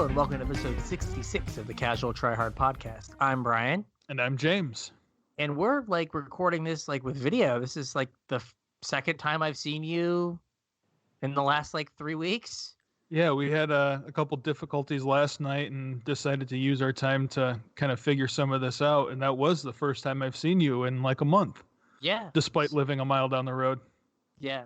Hello and welcome to episode 66 of the Casual Tryhard Podcast. I'm Brian. And I'm James. And we're recording this with video. This is the second time I've seen you in the last 3 weeks. Yeah, we had a couple difficulties last night and decided to use our time to kind of figure some of this out. And that was the first time I've seen you in a month. Yeah. Despite living a mile down the road. Yeah.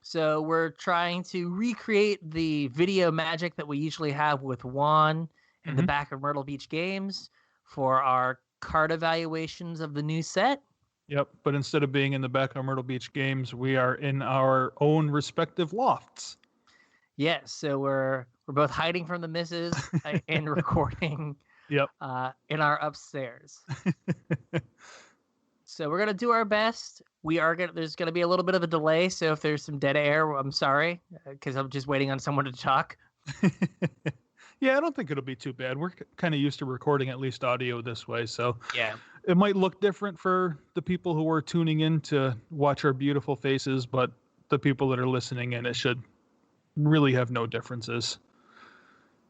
So we're trying to recreate the video magic that we usually have with Juan in the back of Myrtle Beach Games for our card evaluations of the new set. Yep, but instead of being in the back of Myrtle Beach Games, we are in our own respective lofts. Yes, so we're both hiding from the missus and recording in our upstairs. So we're gonna do our best. There's gonna be a little bit of a delay, so if there's some dead air, I'm sorry, because I'm just waiting on someone to talk. Yeah, I don't think it'll be too bad. We're kind of used to recording at least audio this way, so yeah, it might look different for the people who are tuning in to watch our beautiful faces, but the people that are listening in, it should really have no differences.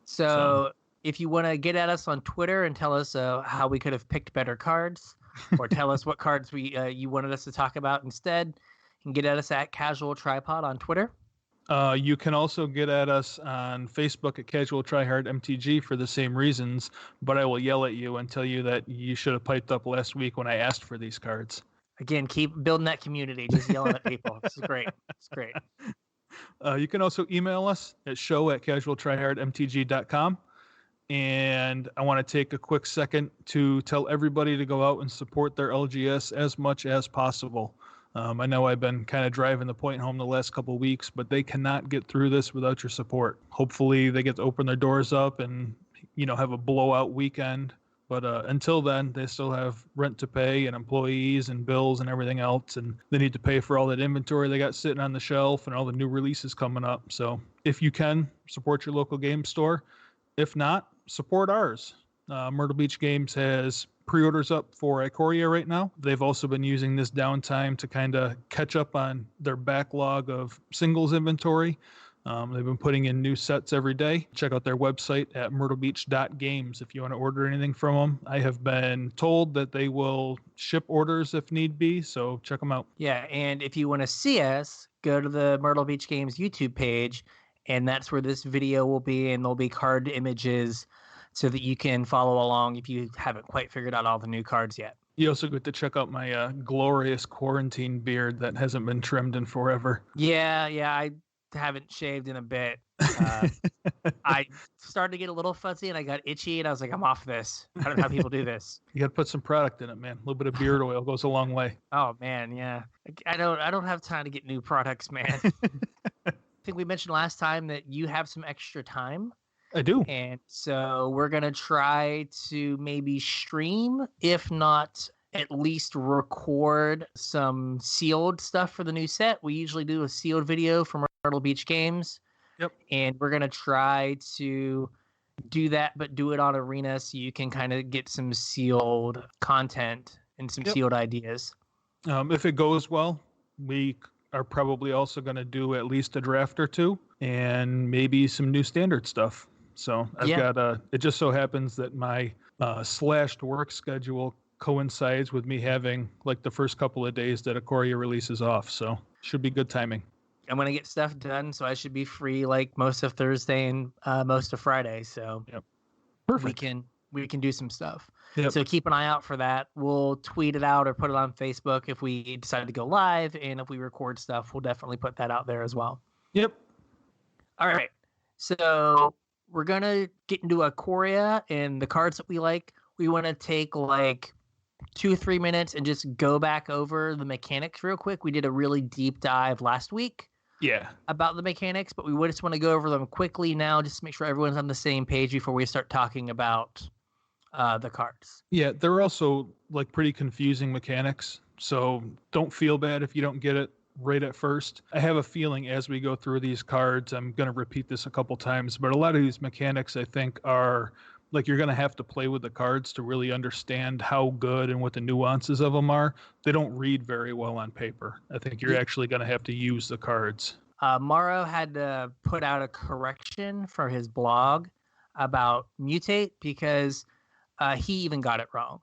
So if you want to get at us on Twitter and tell us how we could have picked better cards, or tell us what cards you wanted us to talk about instead, you can get at us at Casual Tripod on Twitter. You can also get at us on Facebook at Casual Tryhard MTG for the same reasons, but I will yell at you and tell you that you should have piped up last week when I asked for these cards. Again, keep building that community, just yelling at people. This is great. It's great. You can also email us at show@casualtryhardmtg.com. And I want to take a quick second to tell everybody to go out and support their LGS as much as possible. I know I've been kind of driving the point home the last couple of weeks, but they cannot get through this without your support. Hopefully they get to open their doors up and, have a blowout weekend. But until then, they still have rent to pay and employees and bills and everything else. And they need to pay for all that inventory they got sitting on the shelf and all the new releases coming up. So if you can, support your local game store. If not, support ours. Myrtle Beach Games has pre-orders up for Ikoria right now. They've also been using this downtime to kind of catch up on their backlog of singles inventory. They've been putting in new sets every day. Check out their website at myrtlebeach.games if you want to order anything from them. I have been told that they will ship orders if need be, so check them out. Yeah, and if you want to see us, go to the Myrtle Beach Games YouTube page, and that's where this video will be, and there'll be card images so that you can follow along if you haven't quite figured out all the new cards yet. You also get to check out my glorious quarantine beard that hasn't been trimmed in forever. Yeah, I haven't shaved in a bit. I started to get a little fuzzy, and I got itchy, and I was like, I'm off this. I don't know how people do this. You got to put some product in it, man. A little bit of beard oil goes a long way. Oh, man, yeah. I don't have time to get new products, man. I think we mentioned last time that you have some extra time. I do. And so we're going to try to maybe stream, if not at least record some sealed stuff for the new set. We usually do a sealed video from Myrtle Beach Games. Yep. And we're going to try to do that, but do it on Arena so you can kind of get some sealed content and some sealed ideas. If it goes well, we are probably also going to do at least a draft or two and maybe some new standard stuff. So I've got it just so happens that my slashed work schedule coincides with me having the first couple of days that Ikoria releases off. So should be good timing. I'm going to get stuff done, so I should be free most of Thursday and most of Friday. So Perfect. We can do some stuff. Yep. So keep an eye out for that. We'll tweet it out or put it on Facebook if we decide to go live. And if we record stuff, we'll definitely put that out there as well. Yep. All right. So we're going to get into Ikoria and the cards that we like. We want to take 2 or 3 minutes and just go back over the mechanics real quick. We did a really deep dive last week. Yeah. About the mechanics, but we just want to go over them quickly now just to make sure everyone's on the same page before we start talking about the cards. Yeah, they're also pretty confusing mechanics, so don't feel bad if you don't get it right at first. I have a feeling as we go through these cards, I'm going to repeat this a couple times, but a lot of these mechanics I think are you're going to have to play with the cards to really understand how good and what the nuances of them are. They don't read very well on paper. I think you're actually going to have to use the cards. Morrow had to put out a correction for his blog about mutate because he even got it wrong.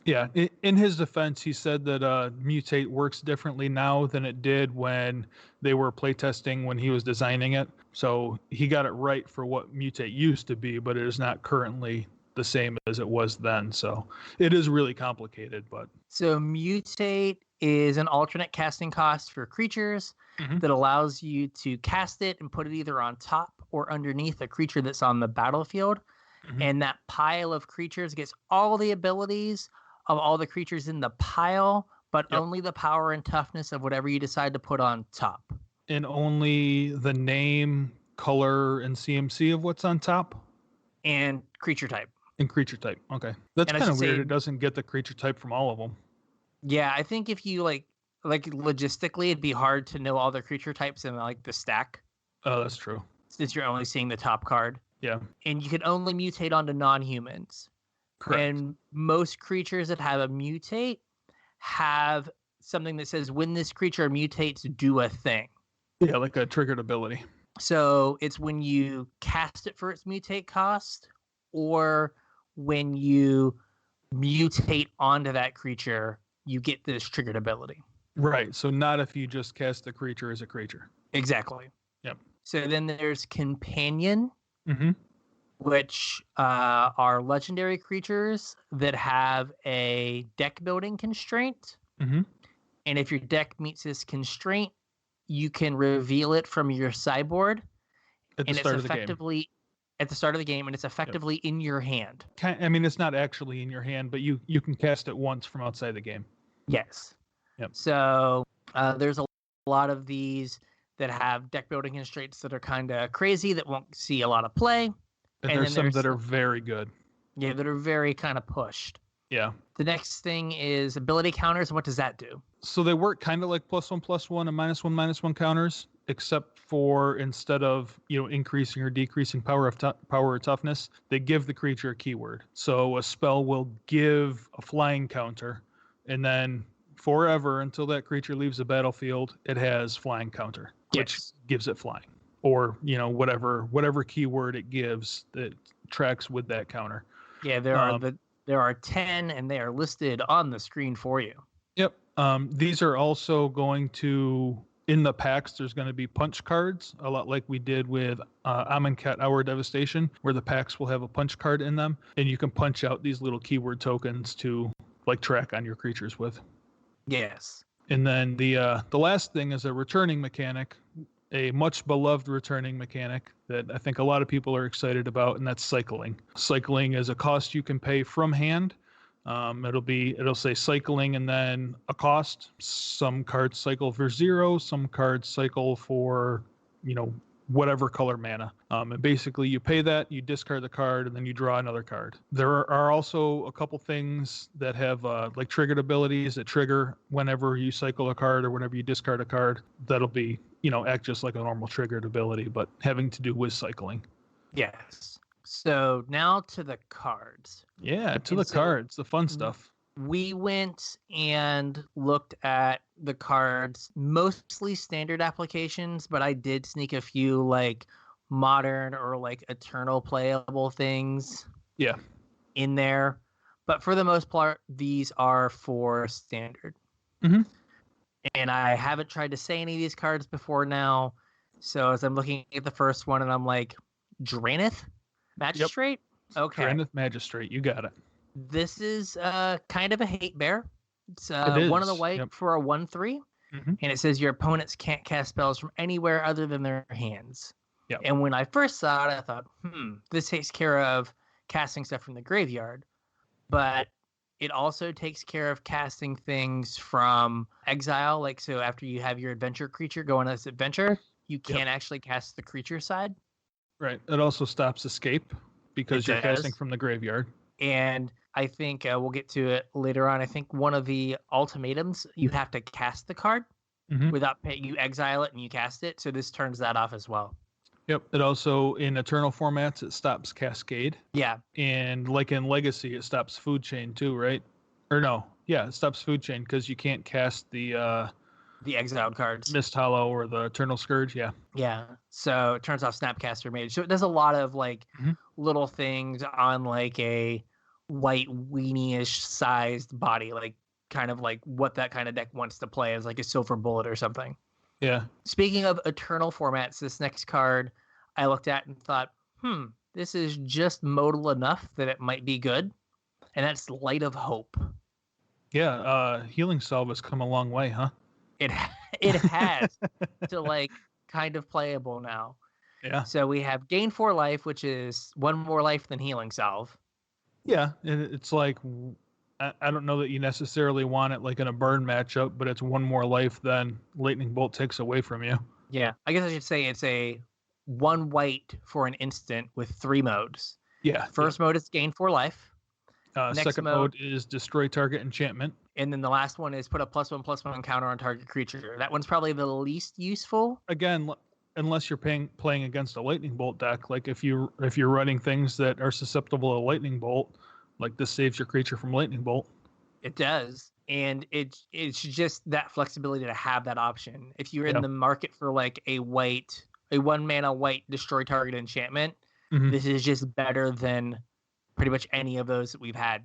Yeah, in his defense, he said that mutate works differently now than it did when they were playtesting when he was designing it. So he got it right for what mutate used to be, but it is not currently the same as it was then. So it is really complicated. But So mutate is an alternate casting cost for creatures that allows you to cast it and put it either on top or underneath a creature that's on the battlefield. And that pile of creatures gets all the abilities of all the creatures in the pile, but only the power and toughness of whatever you decide to put on top. And only the name, color, and CMC of what's on top? And creature type. And creature type. Okay. That's kind of weird. It doesn't get the creature type from all of them. Yeah, I think if you like logistically, it'd be hard to know all the creature types in like the stack. Oh, that's true. Since you're only seeing the top card. Yeah. And you can only mutate onto non-humans. Correct. And most creatures that have a mutate have something that says when this creature mutates, do a thing. Yeah, like a triggered ability. So it's when you cast it for its mutate cost, or when you mutate onto that creature, you get this triggered ability. Right. So not if you just cast the creature as a creature. Exactly. Yep. So then there's Companion, Mm-hmm. which are legendary creatures that have a deck building constraint. Mm-hmm. And if your deck meets this constraint, you can reveal it from your sideboard. At the start of the game. At the start of the game, and it's effectively in your hand. I mean, it's not actually in your hand, but you can cast it once from outside the game. Yes. Yep. So there's a lot of these that have deck building constraints that are kind of crazy that won't see a lot of play. And there's some that are very good. Yeah, that are very kind of pushed. Yeah. The next thing is ability counters. What does that do? So they work kind of like +1/+1 and -1/-1 counters, except for instead of increasing or decreasing power or toughness, they give the creature a keyword. So a spell will give a flying counter, and then forever until that creature leaves the battlefield, it has flying counter, which gives it flying, or whatever keyword it gives that tracks with that counter. Yeah, there are 10, and they are listed on the screen for you. Yep. These are also going to, in the packs, there's going to be punch cards, a lot like we did with Amonkhet Hour Devastation, where the packs will have a punch card in them, and you can punch out these little keyword tokens to track on your creatures with. Yes. And then the last thing is a returning mechanic, a much beloved returning mechanic that I think a lot of people are excited about, and that's cycling. Cycling is a cost you can pay from hand. It'll say cycling and then a cost. Some cards cycle for 0, some cards cycle for whatever color mana. And basically you pay that, you discard the card, and then you draw another card. There are also a couple things that have like triggered abilities that trigger whenever you cycle a card or whenever you discard a card. That'll be act just like a normal triggered ability, but having to do with cycling. Yes. So now to the cards. Yeah, the cards, the fun stuff. We went and looked at the cards, mostly standard applications, but I did sneak a few like modern or like eternal playable things in there. But for the most part, these are for standard. Mm-hmm. And I haven't tried to say any of these cards before now. So as I'm looking at the first one and I'm like, Dranith Magistrate? Yep. Okay. Dranith Magistrate, you got it. This is kind of a hate bear. It's it is. 1 of the white for a 1/3. Mm-hmm. And it says your opponents can't cast spells from anywhere other than their hands. Yep. And when I first saw it, I thought, this takes care of casting stuff from the graveyard. But it also takes care of casting things from exile. Like, so after you have your adventure creature go on this adventure, you can't actually cast the creature side. Right. It also stops escape because you're casting from the graveyard. And I think we'll get to it later on. I think one of the ultimatums, you have to cast the card without you exile it and you cast it. So this turns that off as well. Yep. It also, in Eternal formats, it stops Cascade. Yeah. And like in Legacy, it stops Food Chain too, right? Or no. Yeah, it stops Food Chain because you can't cast the the exiled cards. Mist Hollow or the Eternal Scourge, yeah. Yeah. So it turns off Snapcaster Mage. So it does a lot of like little things on like a white weenie-ish sized body, like kind of like what that kind of deck wants to play as like a Silver Bullet or something. Yeah. Speaking of Eternal formats, this next card I looked at and thought, this is just modal enough that it might be good. And that's Light of Hope. Yeah, Healing Salve has come a long way, huh? It has to like kind of playable now. Yeah. So we have Gain 4 life, which is 1 more life than Healing Salve. Yeah, it's like, I don't know that you necessarily want it like in a burn matchup, but it's 1 more life than Lightning Bolt takes away from you. Yeah, I guess I should say it's a 1 white for an instant with 3 modes. Yeah. First mode is Gain 4 life. Second mode is Destroy Target Enchantment. And then the last one is put a +1/+1 counter on target creature. That one's probably the least useful. Again, unless you're playing against a Lightning Bolt deck, like if you're running things that are susceptible to Lightning Bolt, like this saves your creature from Lightning Bolt. It does. And it's just that flexibility to have that option. If you're in the market for like a 1 mana white Destroy Target Enchantment, this is just better than pretty much any of those that we've had.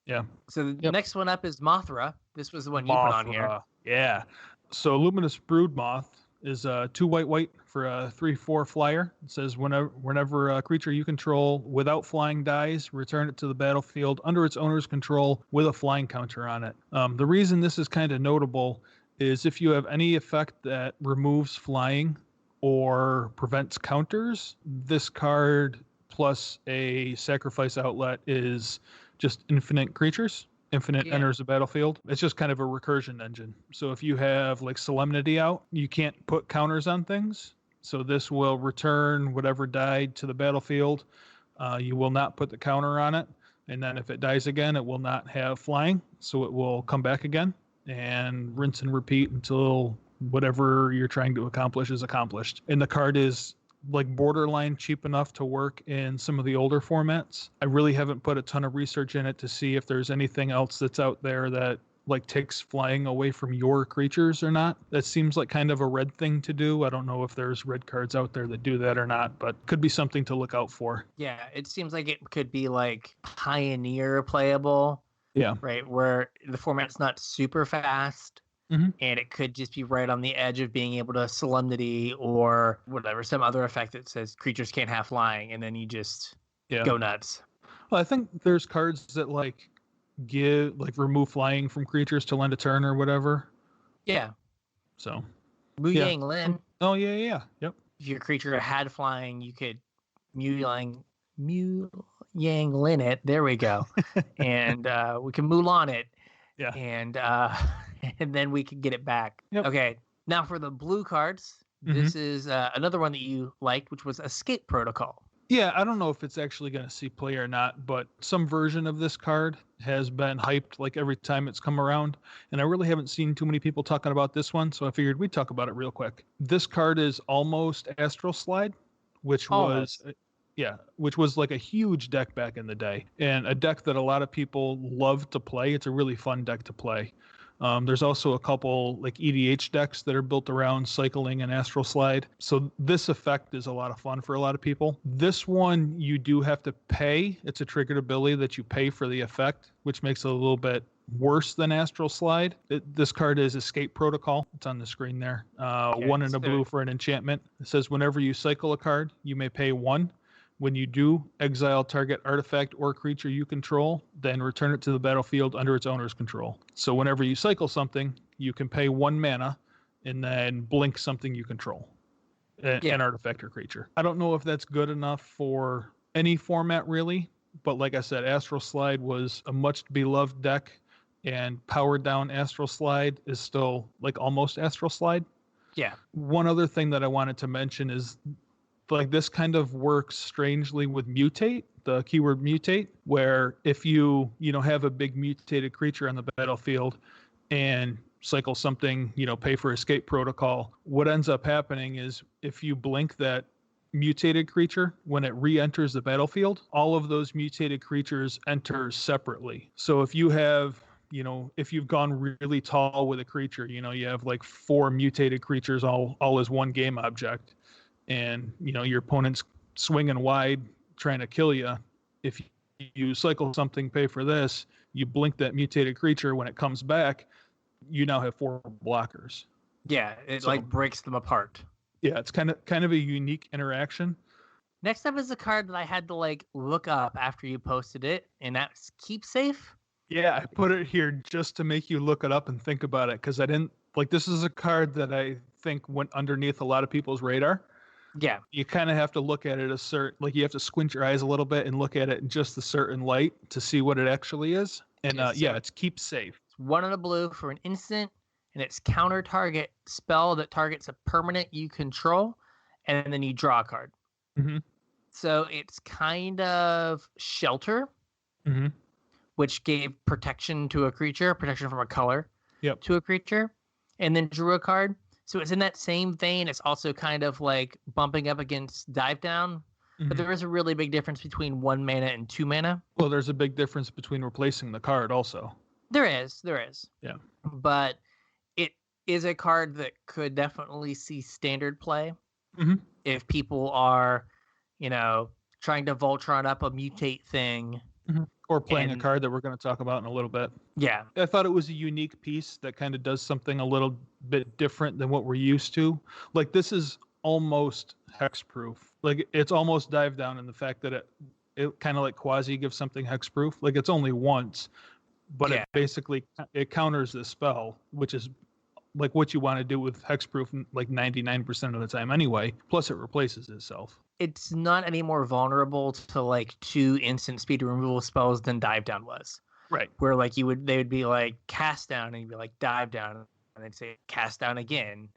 Yeah. So the next one up is Mothra. This was the one you put on here. Yeah. So Luminous Broodmoth is 2 white for a 3/4 flyer. It says whenever a creature you control without flying dies, return it to the battlefield under its owner's control with a flying counter on it. The reason this is kind of notable is if you have any effect that removes flying or prevents counters, this card plus a sacrifice outlet is just infinite creatures. Infinite enters the battlefield. It's just kind of a recursion engine. So if you have like Solemnity out, you can't put counters on things. So this will return whatever died to the battlefield. You will not put the counter on it. And then if it dies again, it will not have flying. So it will come back again and rinse and repeat until whatever you're trying to accomplish is accomplished. And the card is like borderline cheap enough to work in some of the older formats. I really haven't put a ton of research in it to see if there's anything else that's out there that like takes flying away from your creatures or not. That seems like kind of a red thing to do. I don't know if there's red cards out there that do that or not, but could be something to look out for. Yeah, it seems like it could be like Pioneer playable. Yeah. Right, where the format's not super fast. And it could just be right on the edge of being able to Solemnity or whatever, some other effect that says creatures can't have flying, and then you just go nuts. Well, I think there's cards that like remove flying from creatures to lend a turn or whatever. Yeah. So. Mu Yang Lin. Oh yeah. Yep. If your creature had flying, you could Mu Yang Lin it. There we go. And we can Mulan it. Yeah. And then we can get it back. Yep. Okay. Now for the blue cards, this is another one that you liked, which was Escape Protocol. Yeah, I don't know if it's actually going to see play or not, but some version of this card has been hyped like every time it's come around. And I really haven't seen too many people talking about this one, so I figured we'd talk about it real quick. This card is almost Astral Slide, which was like a huge deck back in the day, and a deck that a lot of people love to play. It's a really fun deck to play. There's also a couple like EDH decks that are built around cycling and Astral Slide. So this effect is a lot of fun for a lot of people. This one, you do have to pay. It's a triggered ability that you pay for the effect, which makes it a little bit worse than Astral Slide. This card is Escape Protocol. It's on the screen there. 1 and a blue for an enchantment. It says whenever you cycle a card, you may pay 1. When you do, exile target artifact or creature you control, then return it to the battlefield under its owner's control. So whenever you cycle something, you can pay 1 mana and then blink something you control, an artifact or creature. I don't know if that's good enough for any format really, but like I said, Astral Slide was a much beloved deck, and powered down Astral Slide is still like almost Astral Slide. Yeah. One other thing that I wanted to mention is like this kind of works strangely with Mutate, the keyword Mutate, where if you have a big mutated creature on the battlefield and cycle something, pay for Escape Protocol, what ends up happening is if you blink that mutated creature, when it re-enters the battlefield, all of those mutated creatures enter separately. So if you have if you've gone really tall with a creature, you have like 4 mutated creatures all as one game object, and your opponent's swinging wide trying to kill you. If you cycle something, pay for this, you blink that mutated creature, when it comes back, you now have 4 blockers. Yeah, it like breaks them apart. Yeah, it's kind of a unique interaction. Next up is a card that I had to like look up after you posted it, and that's Keep Safe. Yeah, I put it here just to make you look it up and think about it, because I didn't like, this is a card that I think went underneath a lot of people's radar. Yeah. You kind of have to look at it you have to squint your eyes a little bit and look at it in just a certain light to see what it actually is. And it's Keep Safe. It's 1 and a blue for an instant, and it's counter target spell that targets a permanent you control, and then you draw a card. Mm-hmm. So it's kind of Shelter, mm-hmm. which gave protection to a creature, protection from a color to a creature, and then drew a card. So it's in that same vein. It's also kind of like bumping up against Dive Down, but there is a really big difference between 1 mana and 2 mana. Well, there's a big difference between replacing the card also. There is. Yeah. But it is a card that could definitely see standard play if people are, trying to Voltron up a mutate thing. Or playing a card that we're going to talk about in a little bit. Yeah. I thought it was a unique piece that kind of does something a little bit different than what we're used to. Like, this is almost hexproof. Like, it's almost Dive Down in the fact that it kind of like quasi gives something hexproof. Like, it's only once, but it basically it counters the spell, which is like what you want to do with hexproof like 99% of the time anyway. Plus, it replaces itself. It's not any more vulnerable to like 2 instant speed removal spells than Dive Down was. Right. Where like they would be like cast down and you'd be like dive down and they'd say cast down again.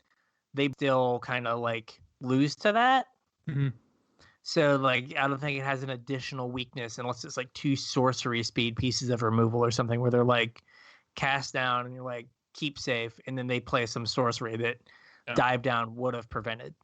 They still kind of like lose to that. Mm-hmm. So like I don't think it has an additional weakness unless it's like 2 sorcery speed pieces of removal or something where they're like cast down and you're like Keep Safe, and then they play some sorcery that Dive Down would have prevented.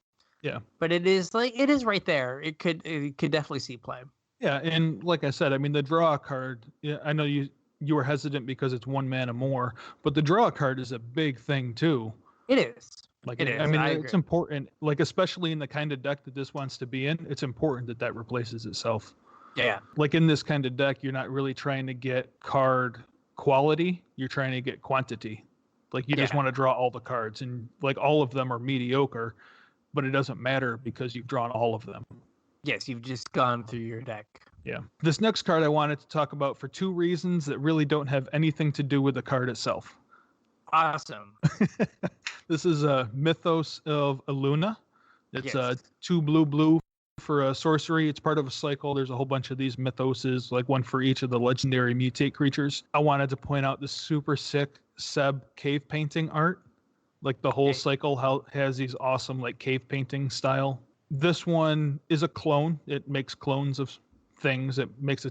Yeah. But it is right there. It could definitely see play. Yeah, and like I said, I mean, the draw card, I know you were hesitant because it's 1 mana more, but the draw card is a big thing too. It is. Like, it is. I mean, it's important, like, especially in the kind of deck that this wants to be in, it's important that replaces itself. Yeah. Like, in this kind of deck, you're not really trying to get card quality, you're trying to get quantity. Like, you just want to draw all the cards, and like all of them are mediocre, but it doesn't matter because you've drawn all of them. Yes, you've just gone through your deck. Yeah. This next card I wanted to talk about for 2 reasons that really don't have anything to do with the card itself. Awesome. This is a Mythos of Illuna. It's 2 blue for a sorcery. It's part of a cycle. There's a whole bunch of these mythoses, like 1 for each of the legendary mutate creatures. I wanted to point out the super sick Seb cave painting art. Like, the whole cycle has these awesome like cave painting style. This one is a clone. It makes clones of things. It makes a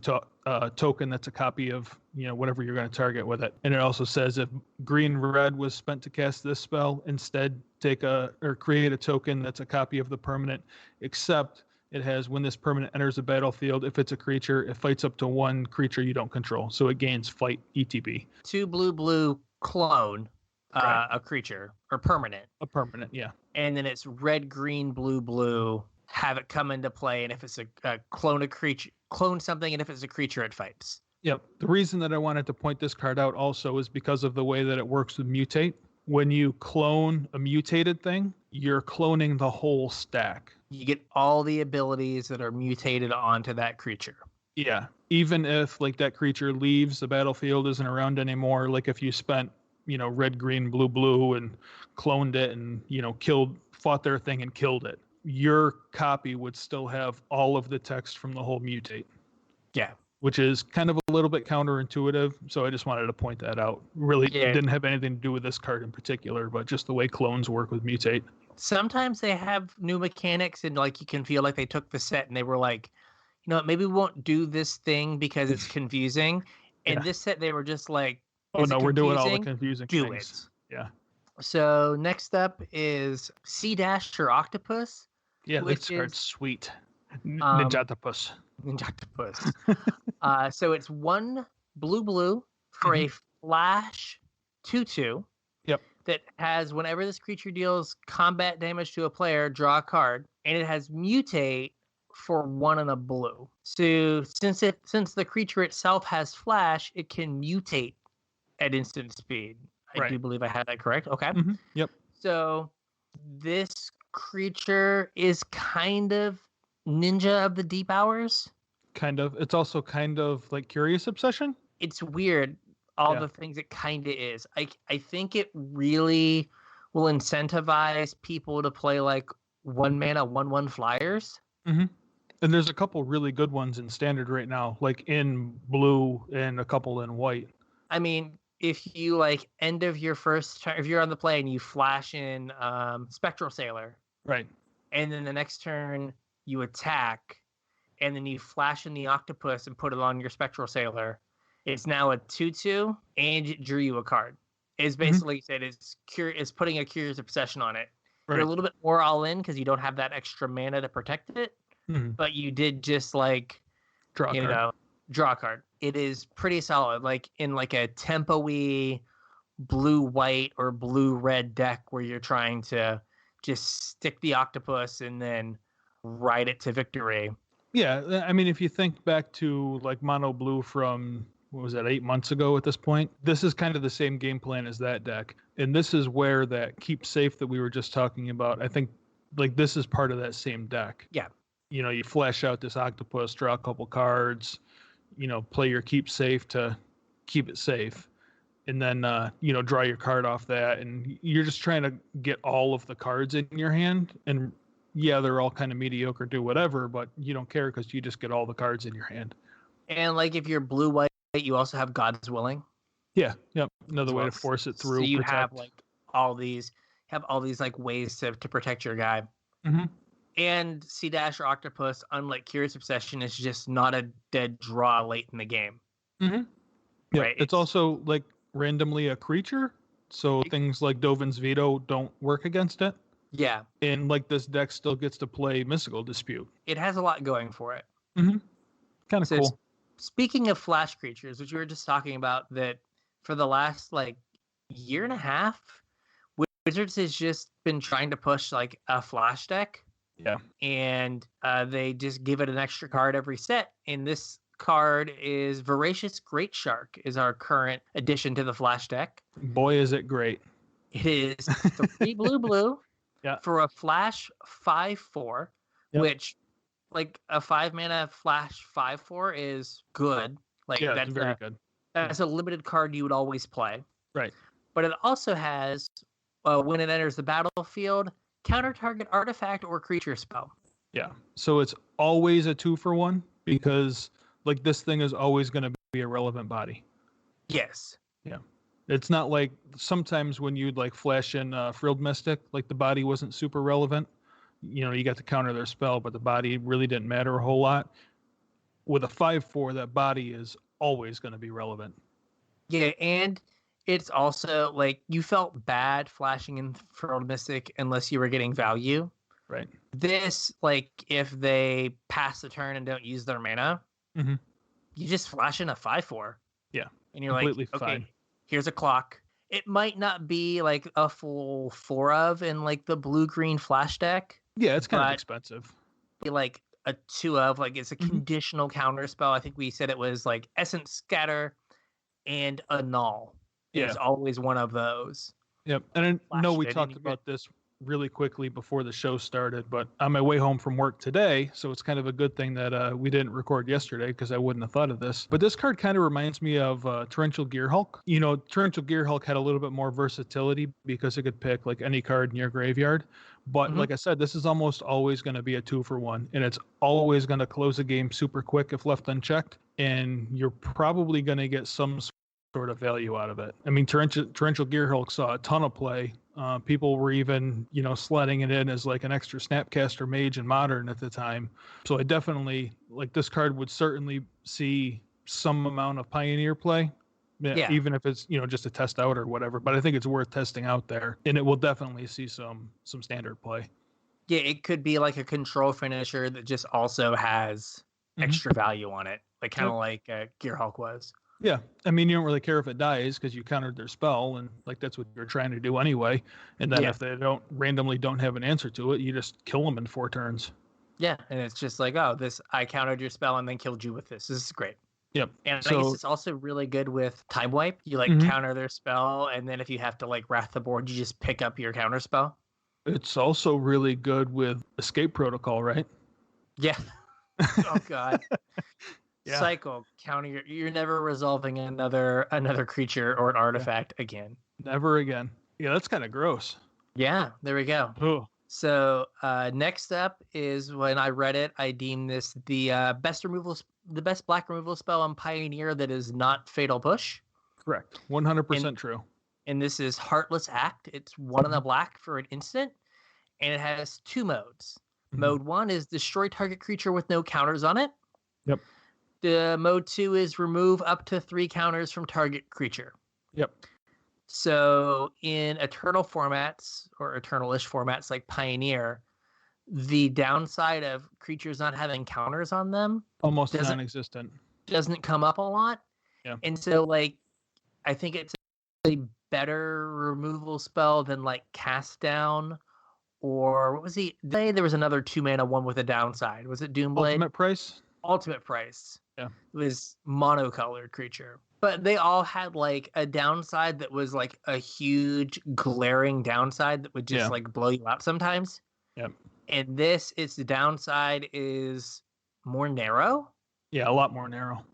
token that's a copy of whatever you're going to target with it. And it also says if green-red was spent to cast this spell, instead create a token that's a copy of the permanent, except it has when this permanent enters the battlefield, if it's a creature, it fights up to 1 creature you don't control. So it gains fight ETB. 2 blue clone. Right. A creature or permanent. A permanent, yeah. And then it's red, green, blue, have it come into play. And if it's a clone something, and if it's a creature, it fights. Yep. The reason that I wanted to point this card out also is because of the way that it works with mutate. When you clone a mutated thing, you're cloning the whole stack. You get all the abilities that are mutated onto that creature. Yeah. Even if like that creature leaves the battlefield, isn't around anymore, like if you spent red, green, blue, and cloned it and, fought their thing and killed it, your copy would still have all of the text from the whole mutate. Yeah. Which is kind of a little bit counterintuitive. So I just wanted to point that out. Really didn't have anything to do with this card in particular, but just the way clones work with mutate. Sometimes they have new mechanics and like you can feel like they took the set and they were like, maybe we won't do this thing because it's confusing. And this set, they were just like, oh no, we're doing all the confusing things. Yeah. So next up is Sea Dash or Octopus. Yeah, this card's sweet. Ninjatopus. So it's 1 blue for a flash 2/2. Yep. That has whenever this creature deals combat damage to a player, draw a card, and it has mutate for 1 and a blue. So since the creature itself has flash, it can mutate at instant speed. I do believe I had that correct. Okay. Mm-hmm. Yep. So this creature is kind of Ninja of the Deep Hours. Kind of. It's also kind of like Curious Obsession. It's weird. All the things it kind of is. I think it really will incentivize people to play like 1-mana 1/1 flyers. Mm-hmm. And there's a couple really good ones in Standard right now, like in blue and a couple in white. I mean, if you like end of your first turn, if you're on the play and you flash in Spectral Sailor, right, and then the next turn you attack, and then you flash in the Octopus and put it on your Spectral Sailor, it's now a 2/2, and it drew you a card. It's basically said it's putting a Curious Obsession on it. right. You're a little bit more all in because you don't have that extra mana to protect it, but you did just like draw a card. It is pretty solid, like in like a tempo-y blue-white or blue-red deck where you're trying to just stick the Octopus and then ride it to victory. Yeah, I mean, if you think back to like Mono Blue from, what was that, 8 months ago at this point, this is kind of the same game plan as that deck. And this is where that keep safe that we were just talking about, I think like this is part of that same deck. Yeah. You know, you flash out this Octopus, draw a couple cards, you know, play your keep safe to keep it safe. And then, you know, draw your card off that. And you're just trying to get all of the cards in your hand. And yeah, they're all kind of mediocre, do whatever, but you don't care because you just get all the cards in your hand. And like if you're blue-white, you also have God's Willing. Yeah, yep. Another way to force it through. So you have like all these like ways to protect your guy. Mm-hmm. And C-Dash or Octopus, unlike Curious Obsession, is just not a dead draw late in the game. Mm-hmm. Yeah, right? It's also like randomly a creature, so things like Dovin's Veto don't work against it. Yeah. And like this deck still gets to play Mystical Dispute. It has a lot going for it. Mm-hmm. Kind of cool. Speaking of flash creatures, which we were just talking about, that for the last like year and a half, Wizards has just been trying to push like a flash deck. Yeah. And they just give it an extra card every set. And this card is Voracious Great Shark is our current addition to the flash deck. Boy, is it great. It is 3 blue yeah. for a flash 5/4, which like a 5-mana flash 5/4 is good. Like that's very good. That's a limited card you would always play. Right. But it also has when it enters the battlefield, counter target artifact or creature spell. Yeah. So it's always a 2-for-1 because like this thing is always going to be a relevant body. Yes. Yeah. It's not like sometimes when you'd like flash in Frilled Mystic, like the body wasn't super relevant. You know, you got to counter their spell, but the body really didn't matter a whole lot. With a 5/4, that body is always going to be relevant. Yeah, and it's also like you felt bad flashing in Frilled Mystic unless you were getting value. Right. This, like, if they pass the turn and don't use their mana, you just flash in a 5/4. Yeah. And you're like, okay, here's a clock. It might not be like a full 4 of in like the blue-green flash deck. Yeah, it's kind of expensive. Be like a 2 of, like it's a conditional counter spell. I think we said it was like Essence Scatter and Annul. There's always one of those. Yep. And I know we talked about this really quickly before the show started, but on my way home from work today, so it's kind of a good thing that we didn't record yesterday because I wouldn't have thought of this. But this card kind of reminds me of Torrential Gearhulk. You know, Torrential Gearhulk had a little bit more versatility because it could pick like any card in your graveyard. But like I said, this is almost always going to be a 2-for-1, and it's always going to close a game super quick if left unchecked, and you're probably going to get some sort of value out of it. I mean, Torrential Gearhulk saw a ton of play. People were even, you know, slotting it in as like an extra Snapcaster Mage in Modern at the time. So I definitely, like, this card would certainly see some amount of Pioneer play. Yeah. Even if it's, you know, just a test out or whatever. But I think it's worth testing out there. And it will definitely see some Standard play. Yeah, it could be like a control finisher that just also has extra value on it. Like kind of like Gearhulk was. Yeah, I mean, you don't really care if it dies because you countered their spell, and like that's what you're trying to do anyway. And then if they don't have an answer to it, you just kill them in 4 turns. Yeah, and it's just like, oh, I countered your spell and then killed you with this. This is great. Yep. And I guess it's also really good with Time Wipe. You counter their spell, and then if you have to wrath the board, you just pick up your counter spell. It's also really good with Escape Protocol, right? Yeah. Oh God. Yeah. Cycle, counter. You're never resolving another creature or an artifact again. Never again. Yeah, that's kind of gross. Yeah, there we go. Oh. So next up is, when I read it, I deemed this the best black removal spell on Pioneer that is not Fatal Push. Correct. 100% true. And this is Heartless Act. It's 1 in the black for an instant, and it has 2 modes. Mm-hmm. Mode 1 is destroy target creature with no counters on it. Yep. The mode 2 is remove up to 3 counters from target creature. Yep. So in Eternal formats or Eternal-ish formats like Pioneer, the downside of creatures not having counters on them almost non-existent. Doesn't come up a lot. Yeah. And so I think it's a better removal spell than Cast Down, or what was there was another 2-mana one with a downside. Was it Doomblade? Ultimate Price. Yeah. It was monocolored creature. But they all had a downside that was a huge glaring downside that would just blow you out sometimes. Yep. And its downside is more narrow. Yeah, a lot more narrow.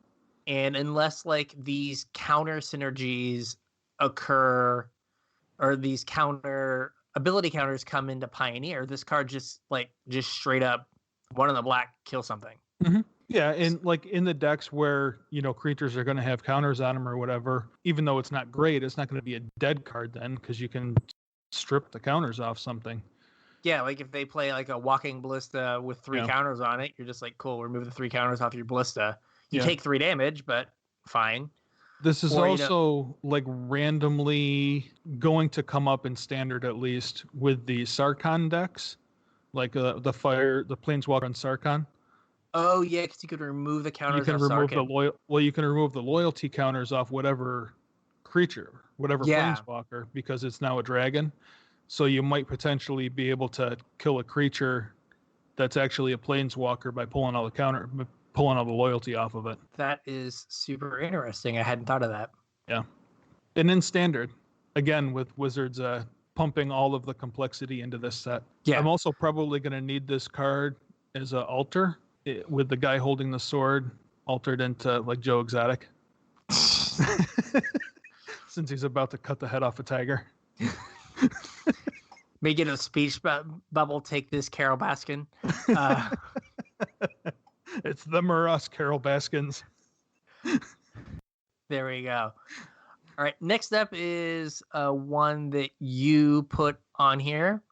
And unless these counter synergies occur, or these counter ability counters come into Pioneer, this card just straight up 1 in the black, kill something. Mm-hmm. Yeah, and in the decks where creatures are going to have counters on them or whatever, even though it's not great, it's not going to be a dead card then, because you can strip the counters off something. Yeah, if they play a Walking Ballista with 3 counters on it, you're just cool, remove the 3 counters off your Ballista. You take 3 damage, but fine. This is also randomly going to come up in Standard, at least with the Sarkhan decks, the Planeswalker and Sarkhan. Oh yeah, because you could remove the counters. You can remove you can remove the loyalty counters off whatever creature, whatever Planeswalker, because it's now a dragon. So you might potentially be able to kill a creature that's actually a Planeswalker by pulling all the loyalty off of it. That is super interesting. I hadn't thought of that. Yeah, and in Standard, again with Wizards pumping all of the complexity into this set. Yeah, I'm also probably going to need this card as an altar, with the guy holding the sword altered into Joe Exotic. Since he's about to cut the head off a tiger. Make it a speech bubble, take this, Carol Baskin. It's the Murross Carol Baskins. There we go. All right, next up is one that you put on here,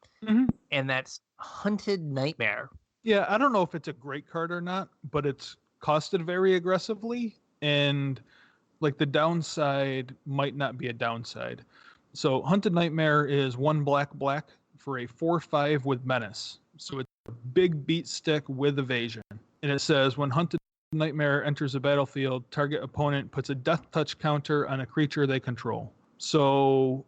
and that's Hunted Nightmare. Yeah, I don't know if it's a great card or not, but it's costed very aggressively, and the downside might not be a downside. So Hunted Nightmare is 1 black for a 4/5 with Menace. So it's a big beat stick with evasion. And it says, when Hunted Nightmare enters the battlefield, target opponent puts a death touch counter on a creature they control. So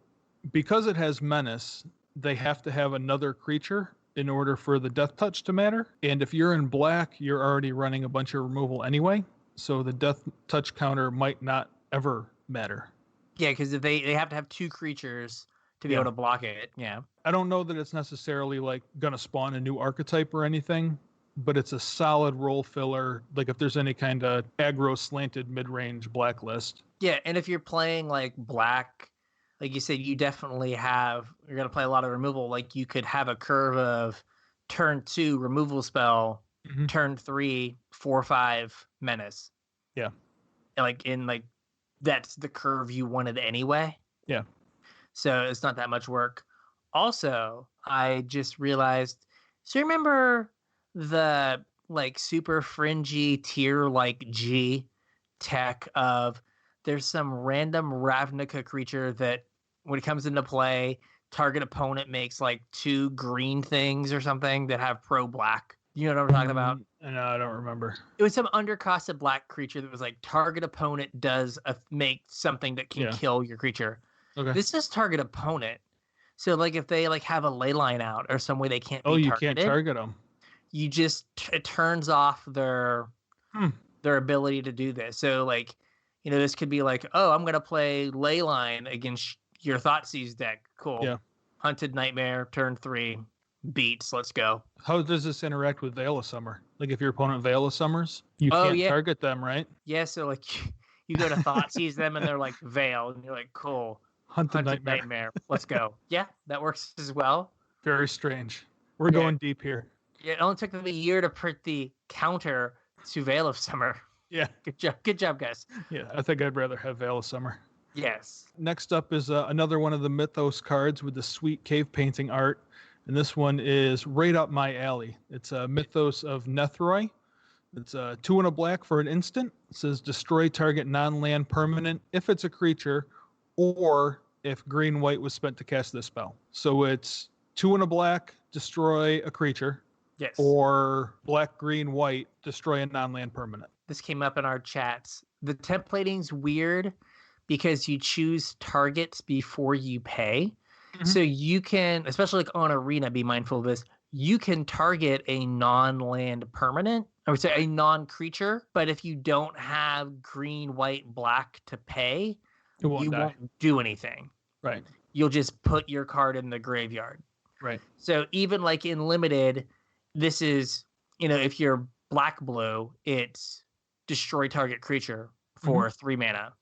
because it has Menace, they have to have another creature in order for the death touch to matter. And if you're in black, you're already running a bunch of removal anyway. So the death touch counter might not ever matter. Yeah, because if they have to have 2 creatures to be able to block it. Yeah. I don't know that it's necessarily going to spawn a new archetype or anything, but it's a solid role filler. If there's any kind of aggro slanted mid-range blacklist. Yeah, and if you're playing black, like you said, you're going to play a lot of removal. You could have a curve of turn 2 removal spell, turn 3 4/5 Menace. Yeah. That's the curve you wanted anyway. Yeah. So it's not that much work. Also, I just realized, so remember the super fringy tier G tech of there's some random Ravnica creature that when it comes into play, target opponent makes 2 green things or something that have pro black. You know what I'm talking about? No, I don't remember. It was some undercosted black creature that was like target opponent does make something that can kill your creature. Okay. This is target opponent. So like if they like have a ley line out or some way they can't be you targeted, can't target them. You just it turns off their ability to do this. So like, this could be like, oh, I'm gonna play ley line against your Thoughtseize deck. Cool. Yeah. Hunted Nightmare, turn 3, beats. Let's go. How does this interact with Veil of Summer? Like if your opponent Veil of Summers, you can't target them, right? Yeah, so like you go to Thoughtseize them and they're like Veil, and you're like, cool. Hunted Nightmare. Let's go. Yeah, that works as well. Very strange. We're going deep here. Yeah, it only took them a year to print the counter to Veil of Summer. Yeah. Good job, guys. Yeah, I think I'd rather have Veil of Summer. Yes. Next up is another one of the Mythos cards with the sweet cave painting art. And this one is right up my alley. It's a Mythos of Nethroi. It's 2 and a black for an instant. It says destroy target non-land permanent if it's a creature or if green-white was spent to cast this spell. So it's 2 and a black, destroy a creature. Yes. Or black, green, white, destroy a non-land permanent. This came up in our chats. The templating's weird because you choose targets before you pay. Mm-hmm. So you can, especially like on Arena, be mindful of this. You can target a non-land permanent, I would say a non-creature, but if you don't have green, white, black to pay, you won't do anything. Right. You'll just put your card in the graveyard. Right. So even like in Limited, this is, if you're black-blue, it's destroy target creature for 3 mana.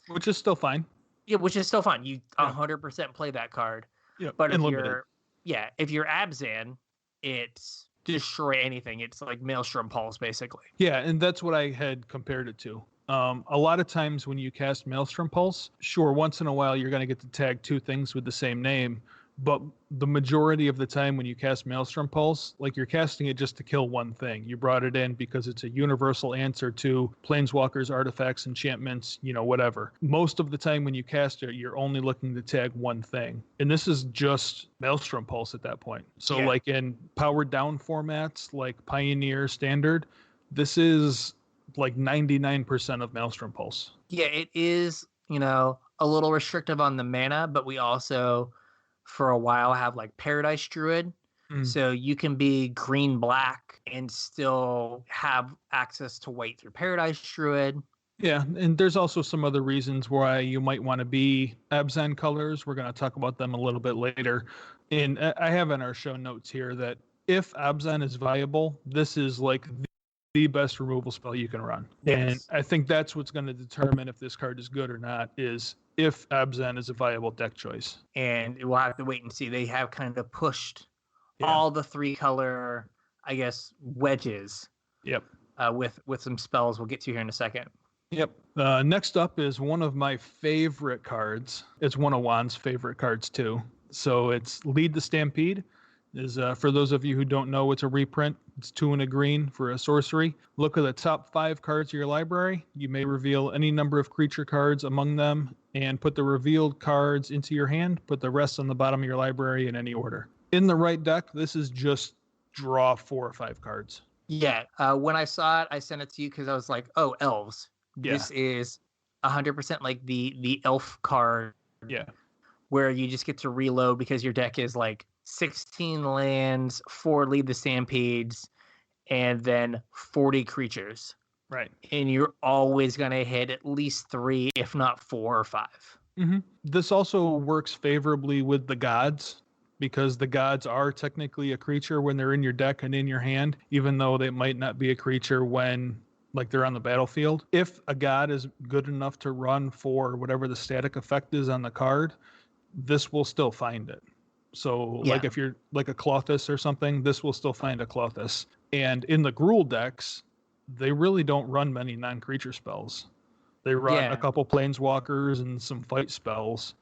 Which is still fine. Yeah, which is still fine. You 100% play that card. Yeah, but if you're Abzan, it's destroy anything. It's like Maelstrom Pulse, basically. Yeah, and that's what I had compared it to. A lot of times when you cast Maelstrom Pulse, sure, once in a while you're going to get to tag 2 things with the same name, but the majority of the time when you cast Maelstrom Pulse, like you're casting it just to kill one thing. You brought it in because it's a universal answer to planeswalkers, artifacts, enchantments, whatever. Most of the time when you cast it, you're only looking to tag one thing. And this is just Maelstrom Pulse at that point. So like in powered down formats like Pioneer Standard, this is like 99% of Maelstrom Pulse. Yeah, it is, a little restrictive on the mana, but we also for a while have like Paradise Druid. So you can be green black and still have access to white through Paradise Druid. Yeah, and there's also some other reasons why you might want to be Abzan colors. We're going to talk about them a little bit later. And I have in our show notes here that if Abzan is viable, this is like the best removal spell you can run. Yes. And I think that's what's going to determine if this card is good or not, is if Abzan is a viable deck choice. And we'll have to wait and see. They have kind of pushed all the 3-color, I guess, wedges. Yep. With some spells we'll get to here in a second. Yep. Next up is one of my favorite cards. It's one of Juan's favorite cards too. So it's Lead the Stampede. Is for those of you who don't know, it's a reprint. It's 2 and a green for a sorcery. Look at the top 5 cards of your library. You may reveal any number of creature cards among them and put the revealed cards into your hand. Put the rest on the bottom of your library in any order. In the right deck, this is just draw 4 or 5 cards. Yeah. When I saw it, I sent it to you because I was like, oh, elves. Yeah. This is 100% like the elf card. Yeah. Where you just get to reload because your deck is like 16 lands, 4 Lead the Stampedes, and then 40 creatures. Right. And you're always going to hit at least 3, if not 4 or 5. Mm-hmm. This also works favorably with the gods, because the gods are technically a creature when they're in your deck and in your hand, even though they might not be a creature when like they're on the battlefield. If a god is good enough to run for whatever the static effect is on the card, this will still find it. So like if you're like a Klothys or something, this will still find a Klothys. And in the Gruul decks, they really don't run many non-creature spells. They run a couple planeswalkers and some fight spells.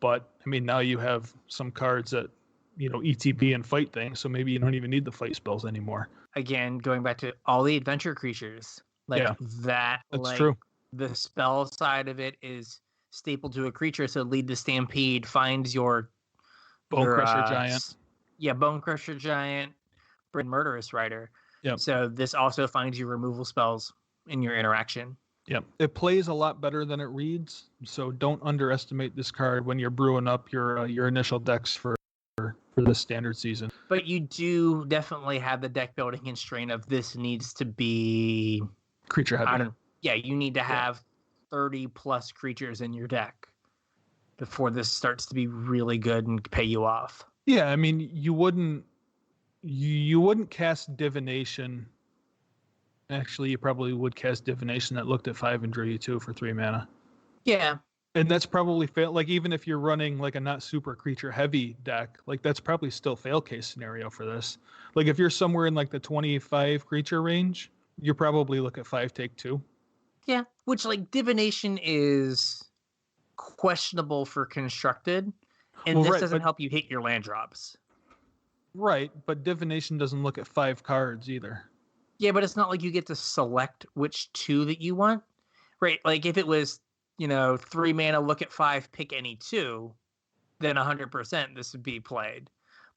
But I mean, now you have some cards that, ETB and fight things. So maybe you don't even need the fight spells anymore. Again, going back to all the adventure creatures, that's true. The spell side of it is stapled to a creature. So Lead the Stampede finds your Bone Crusher Giant. Yeah, Bone Crusher Giant, Murderous Rider. Yep. So this also finds you removal spells in your interaction. Yep. It plays a lot better than it reads, so don't underestimate this card when you're brewing up your initial decks for the standard season. But you do definitely have the deck building constraint of this needs to be creature heavy. You need to have 30 plus creatures in your deck before this starts to be really good and pay you off. Yeah, I mean, you wouldn't cast Divination. Actually, you probably would cast Divination that looked at 5 and drew you 2 for 3 mana. Yeah. And that's probably fail. Like, even if you're running like a not super creature heavy deck, like that's probably still fail case scenario for this. Like, if you're somewhere in like the 25 creature range, you probably look at 5 take 2. Yeah, which like Divination is questionable for constructed, and this doesn't help you hit your land drops. Right, but Divination doesn't look at 5 cards either. Yeah, but it's not like you get to select which 2 that you want. Right, like if it was, 3 mana, look at 5, pick any 2, then 100% this would be played.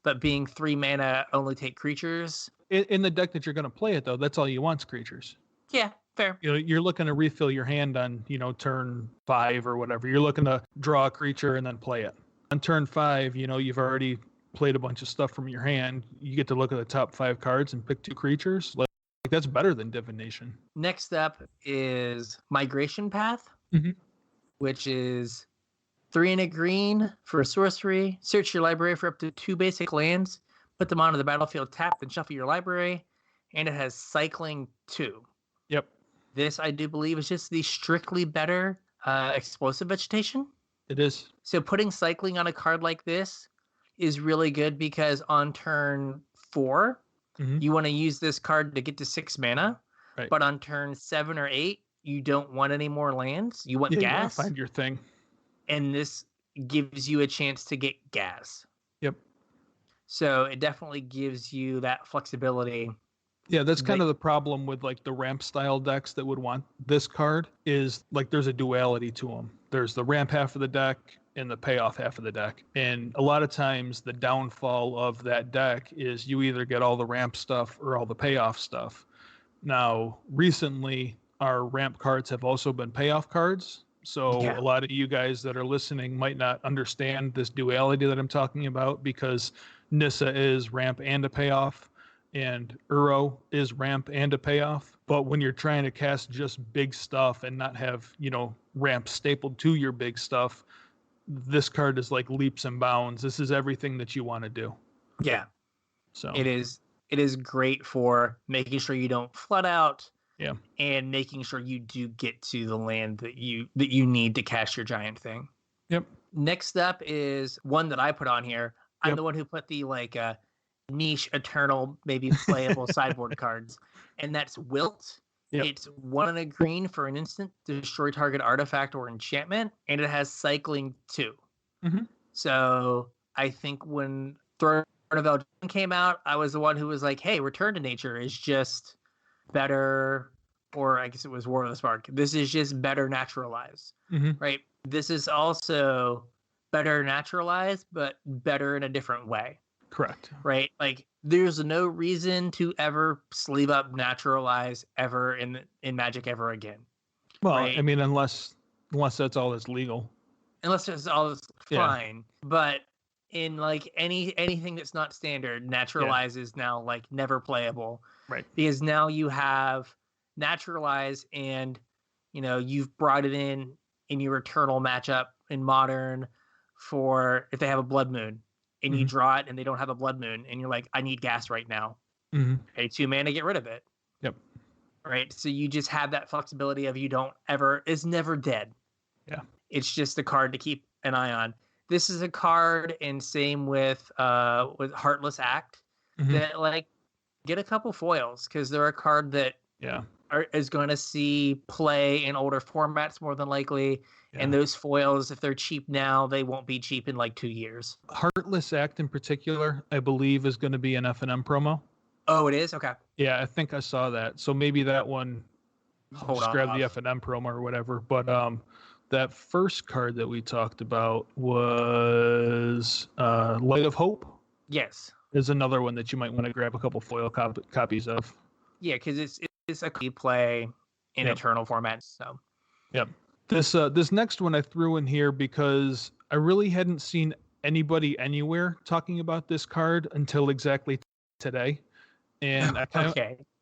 But being 3 mana, only take creatures. In the deck that you're going to play it, though, that's all you want is creatures. Yeah, fair. You're looking to refill your hand on, turn 5 or whatever. You're looking to draw a creature and then play it. On turn 5, you've already played a bunch of stuff from your hand. You get to look at the top 5 cards and pick 2 creatures. Like that's better than Divination. Next up is Migration Path, which is 3 and a green for a sorcery. Search your library for up to 2 basic lands. Put them onto the battlefield tapped and shuffle your library. And it has cycling 2. Yep. This, I do believe, is just the strictly better explosive vegetation. It is. So putting cycling on a card like this is really good because on turn 4, you want to use this card to get to 6 mana. Right. But on turn 7 or 8, you don't want any more lands. You want gas. You find your thing. And this gives you a chance to get gas. Yep. So it definitely gives you that flexibility. Yeah, that's kind of the problem with like the ramp style decks that would want this card is like there's a duality to them. There's the ramp half of the deck and the payoff half of the deck. And a lot of times the downfall of that deck is you either get all the ramp stuff or all the payoff stuff. Now, recently, our ramp cards have also been payoff cards. So a lot of you guys that are listening might not understand this duality that I'm talking about because Nissa is ramp and a payoff. And Uro is ramp and a payoff. But when you're trying to cast just big stuff and not have, ramp stapled to your big stuff, this card is like leaps and bounds. This is everything that you want to do. Yeah. So it is great for making sure you don't flood out. Yeah. And making sure you do get to the land that you need to cast your giant thing. Yep. Next up is one that I put on here. I'm the one who put the niche eternal maybe playable sideboard cards, and that's Wilt. Yep. It's 1 and a green for an instant, destroy target artifact or enchantment, and it has cycling 2. So I think when Throne of Eldraine came out, I was the one who was like, hey, Return to Nature is just better, or I guess it was War of the Spark. This is just better naturalized, right? This is also better naturalized, but better in a different way. Correct. Right? Like, there's no reason to ever sleeve up naturalize ever in Magic ever again. Well, right? I mean, unless that's all that's legal. Unless that's all that's fine. But in like anything that's not standard, naturalize is now like never playable. Right. Because now you have naturalize and you've brought it in your eternal matchup in modern for if they have a blood moon and you draw it and they don't have a blood moon and you're like, I need gas right now. Pay 2 mana, get rid of it. Yep. Right. So you just have that flexibility of it's never dead. Yeah. It's just a card to keep an eye on. This is a card, and same with Heartless Act, that like get a couple foils because they're a card that is going to see play in older formats more than likely. Yeah. And those foils, if they're cheap now, they won't be cheap in like 2 years. Heartless Act in particular, I believe, is going to be an F&M promo. Oh, it is? Okay. Yeah, I think I saw that. So maybe that one, just grab the F&M promo or whatever. But that first card that we talked about was Light of Hope. Yes. Is another one that you might want to grab a couple foil copies of. Yeah, because it's a play in Eternal format. So. Yep. This next one I threw in here because I really hadn't seen anybody anywhere talking about this card until exactly today, and I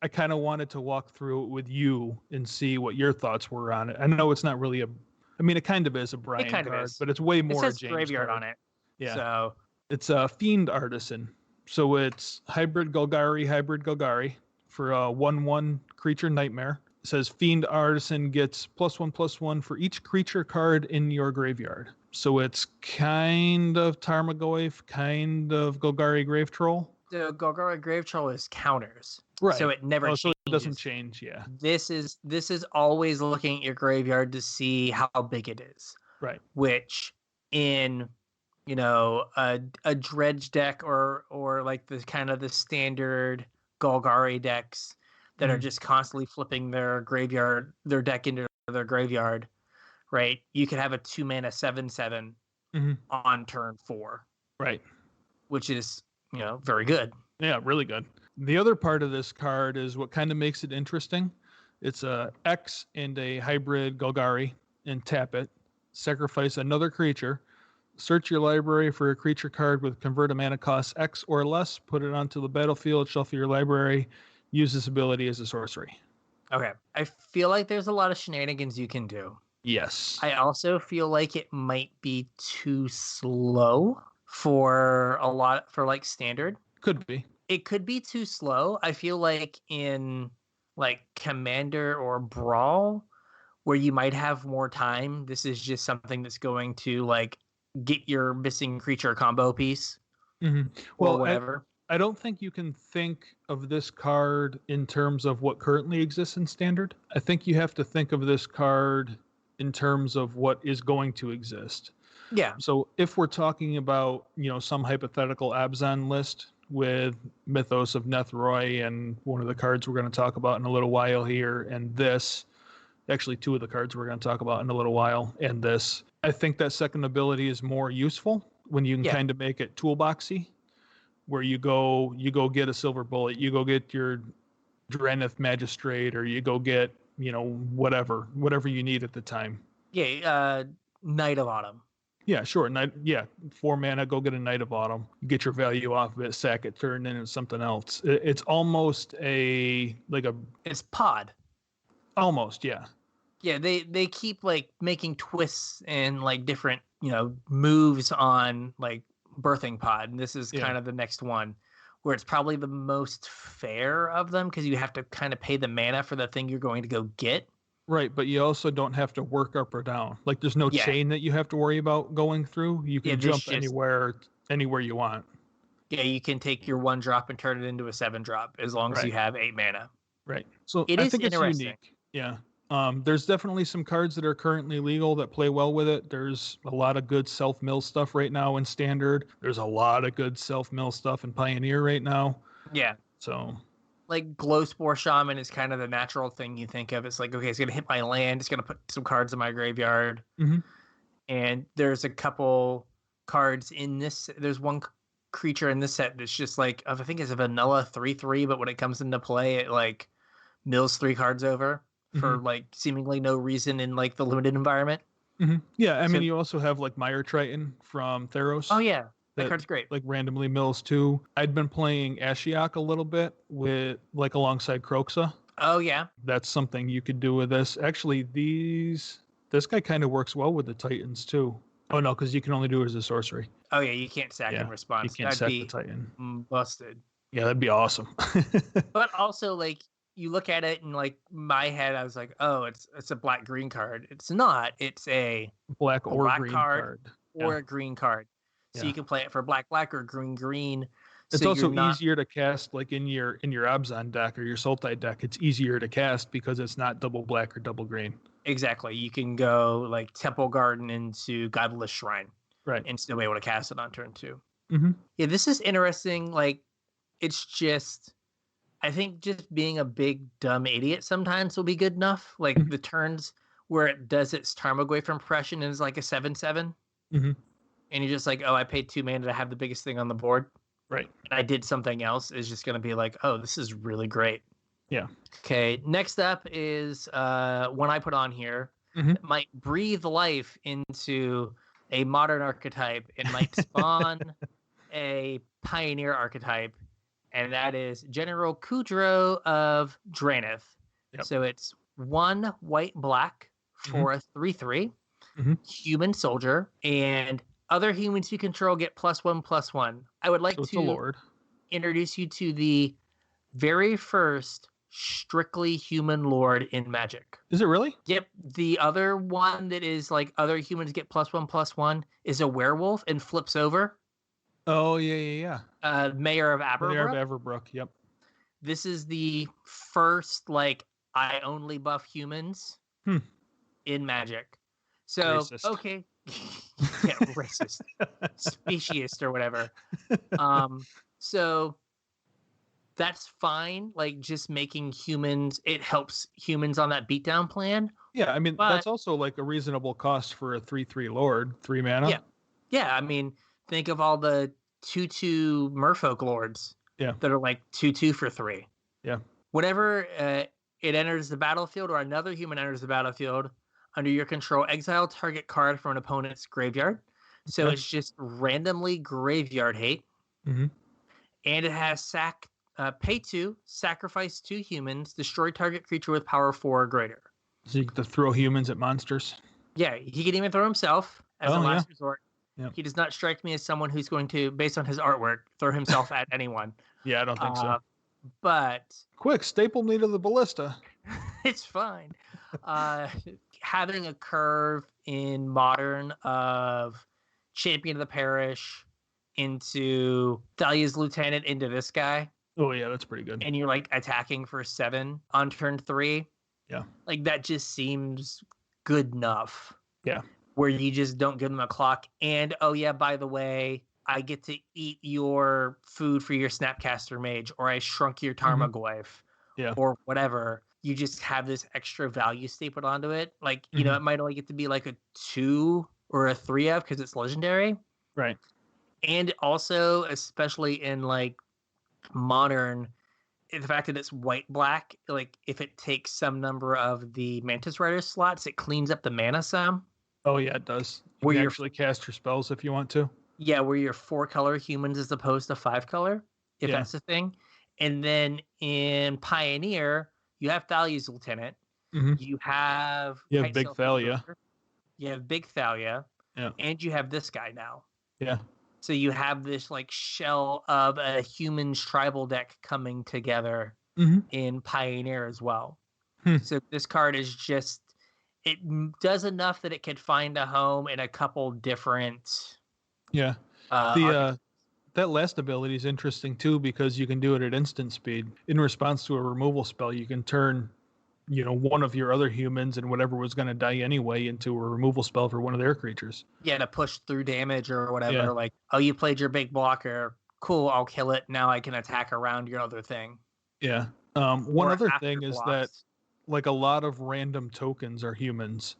kind of wanted to walk through it with you and see what your thoughts were on it. I know it's not really it kind of is a Brian card, but it's way more it says a James graveyard card on it. Yeah. So it's a Fiend Artisan. So it's hybrid Golgari for a 1/1 creature nightmare. It says Fiend Artisan gets +1/+1 for each creature card in your graveyard. So it's kind of Tarmogoyf, kind of Golgari Grave Troll. The Golgari Grave Troll is counters. Right. So it never changes. So it doesn't change, yeah. This is always looking at your graveyard to see how big it is. Right. Which in a dredge deck or like the kind of the standard Golgari decks that are just constantly flipping their deck into their graveyard, right? You could have a 2-mana 7/7 on turn 4. Right. Which is, very good. Yeah, really good. The other part of this card is what kind of makes it interesting. It's a X and a hybrid Golgari, and tap it. Sacrifice another creature. Search your library for a creature card with convert a mana cost X or less. Put it onto the battlefield. Shuffle your library. Use this ability as a sorcery. Okay. I feel like there's a lot of shenanigans you can do. Yes. I also feel like it might be too slow for like standard. Could be. It could be too slow. I feel like in like Commander or Brawl, where you might have more time, this is just something that's going to like get your missing creature combo piece. Well, whatever. I don't think you can think of this card in terms of what currently exists in standard. I think you have to think of this card in terms of what is going to exist. Yeah. So if we're talking about, some hypothetical Abzan list with Mythos of Nethroi and one of the cards we're going to talk about in a little while here, and this, actually two of the cards we're going to talk about in a little while, and this, I think that second ability is more useful when you can kind of make it toolboxy, where you go get a silver bullet, you go get your Dranith Magistrate, or you go get, whatever you need at the time. Yeah, Knight of Autumn. Yeah, sure. 4 mana, go get a Knight of Autumn. You get your value off of it, sack it, turn it into something else. It's almost it's pod. Almost, yeah. Yeah, they keep like making twists and like different, moves on like Birthing Pod. And this is kind of the next one where it's probably the most fair of them because you have to kind of pay the mana for the thing you're going to go get. Right, but you also don't have to work up or down. Like there's no chain that you have to worry about going through. You can jump anywhere you want. Yeah, you can take your 1-drop and turn it into a 7-drop as long as you have 8 mana. Right. So I think it's unique. Yeah. There's definitely some cards that are currently legal that play well with it. There's a lot of good self-mill stuff right now in Standard. There's a lot of good self-mill stuff in Pioneer right now. Yeah. So like Glowspore Shaman is kind of the natural thing you think of. It's like, okay, it's going to hit my land. It's going to put some cards in my graveyard. And there's a couple cards in this. There's one creature in this set that's just like, I think it's a vanilla 3/3, but when it comes into play, it like mills 3 cards over for like seemingly no reason in like the limited environment. Yeah, I mean, you also have like Mire Triton from Theros. Oh, yeah. That card's great. Like randomly mills too. I'd been playing Ashiok a little bit with like alongside Kroxa. Oh yeah. That's something you could do with this. Actually, this guy kind of works well with the Titans too. Oh no, because you can only do it as a sorcery. Oh yeah, you can't sack in response. You can't sack the Titan. Busted. Yeah, that'd be awesome. But also like you look at it and like my head, I was like, oh, it's a black-green card. It's not. It's a black or green card. Or a green card. So you can play it for black or green. It's also easier to cast like in your Abzan deck or your Sultai deck. It's easier to cast because it's not double black or double green. Exactly. You can go like Temple Garden into Godless Shrine. Right. And still be able to cast it on turn 2. Yeah, this is interesting. Like it's just, I think just being a big dumb idiot sometimes will be good enough. Like the turns where it does its Tarmogoyf impression and is like a 7/7. And you're just like, oh, I paid 2 mana to have the biggest thing on the board. Right. And I did something else is just going to be like, oh, this is really great. Yeah. Okay. Next up is one I put on here. That might breathe life into a modern archetype. It might spawn a pioneer archetype, and that is General Kudro of Draenith. Yep. So it's 1 white black for a 3/3 human soldier, and other humans you control get +1/+1. I would like to introduce you to the very first strictly human lord in Magic. Is it really? Yep. The other one that is like other humans get +1/+1 is a werewolf and flips over. Oh, yeah. Mayor of Averbrook. Mayor of Averbrook, yep. This is the first, like, I only buff humans in Magic. So, racist. Okay. Yeah, racist. Speciesist or whatever. So that's fine. Like, just making humans, it helps humans on that beatdown plan. Yeah, I mean, that's also like a reasonable cost for a 3/3 Lord, 3 mana. Yeah. Yeah, I mean, think of all the 2/2 Merfolk Lords that are like 2/2 for 3. Yeah. Whenever it enters the battlefield or another human enters the battlefield, under your control, exile target card from an opponent's graveyard. So it's just randomly graveyard hate. And it has pay 2, sacrifice 2 humans, destroy target creature with power 4 or greater. So you get to throw humans at monsters? Yeah, he can even throw himself as a last resort. Yep. He does not strike me as someone who's going to, based on his artwork, throw himself at anyone. Yeah, I don't think so. But quick, staple me to the ballista. It's fine. Having a curve in Modern of Champion of the Parish into Thalia's Lieutenant into this guy. Oh yeah, that's pretty good. And you're like attacking for 7 on turn 3. Yeah. Like that just seems good enough. Yeah. Where you just don't give them a clock. And, oh yeah, by the way, I get to eat your food for your Snapcaster Mage, or I shrunk your Tarmogoyf, or whatever. You just have this extra value stapled onto it. Like, you know, it might only get to be like a 2 or a 3 of because it's legendary. Right. And also, especially in like Modern, the fact that it's white-black, like if it takes some number of the Mantis Rider slots, it cleans up the mana some. Oh yeah, it does. You can actually cast your spells if you want to. Yeah, where you're 4-color humans as opposed to 5-color, if that's the thing. And then in Pioneer, you have Thalia's Lieutenant. You have Big Thalia. You have Big Thalia. Yeah. And you have this guy now. Yeah. So you have this like shell of a humans tribal deck coming together in Pioneer as well. So this card is just, it does enough that it could find a home in a couple different. Yeah. That last ability is interesting too because you can do it at instant speed. In response to a removal spell, you can turn, one of your other humans and whatever was going to die anyway into a removal spell for one of their creatures. Yeah, to push through damage or whatever. Yeah. Like, oh, you played your big blocker. Cool, I'll kill it. Now I can attack around your other thing. Yeah. One other thing is that like a lot of random tokens are humans.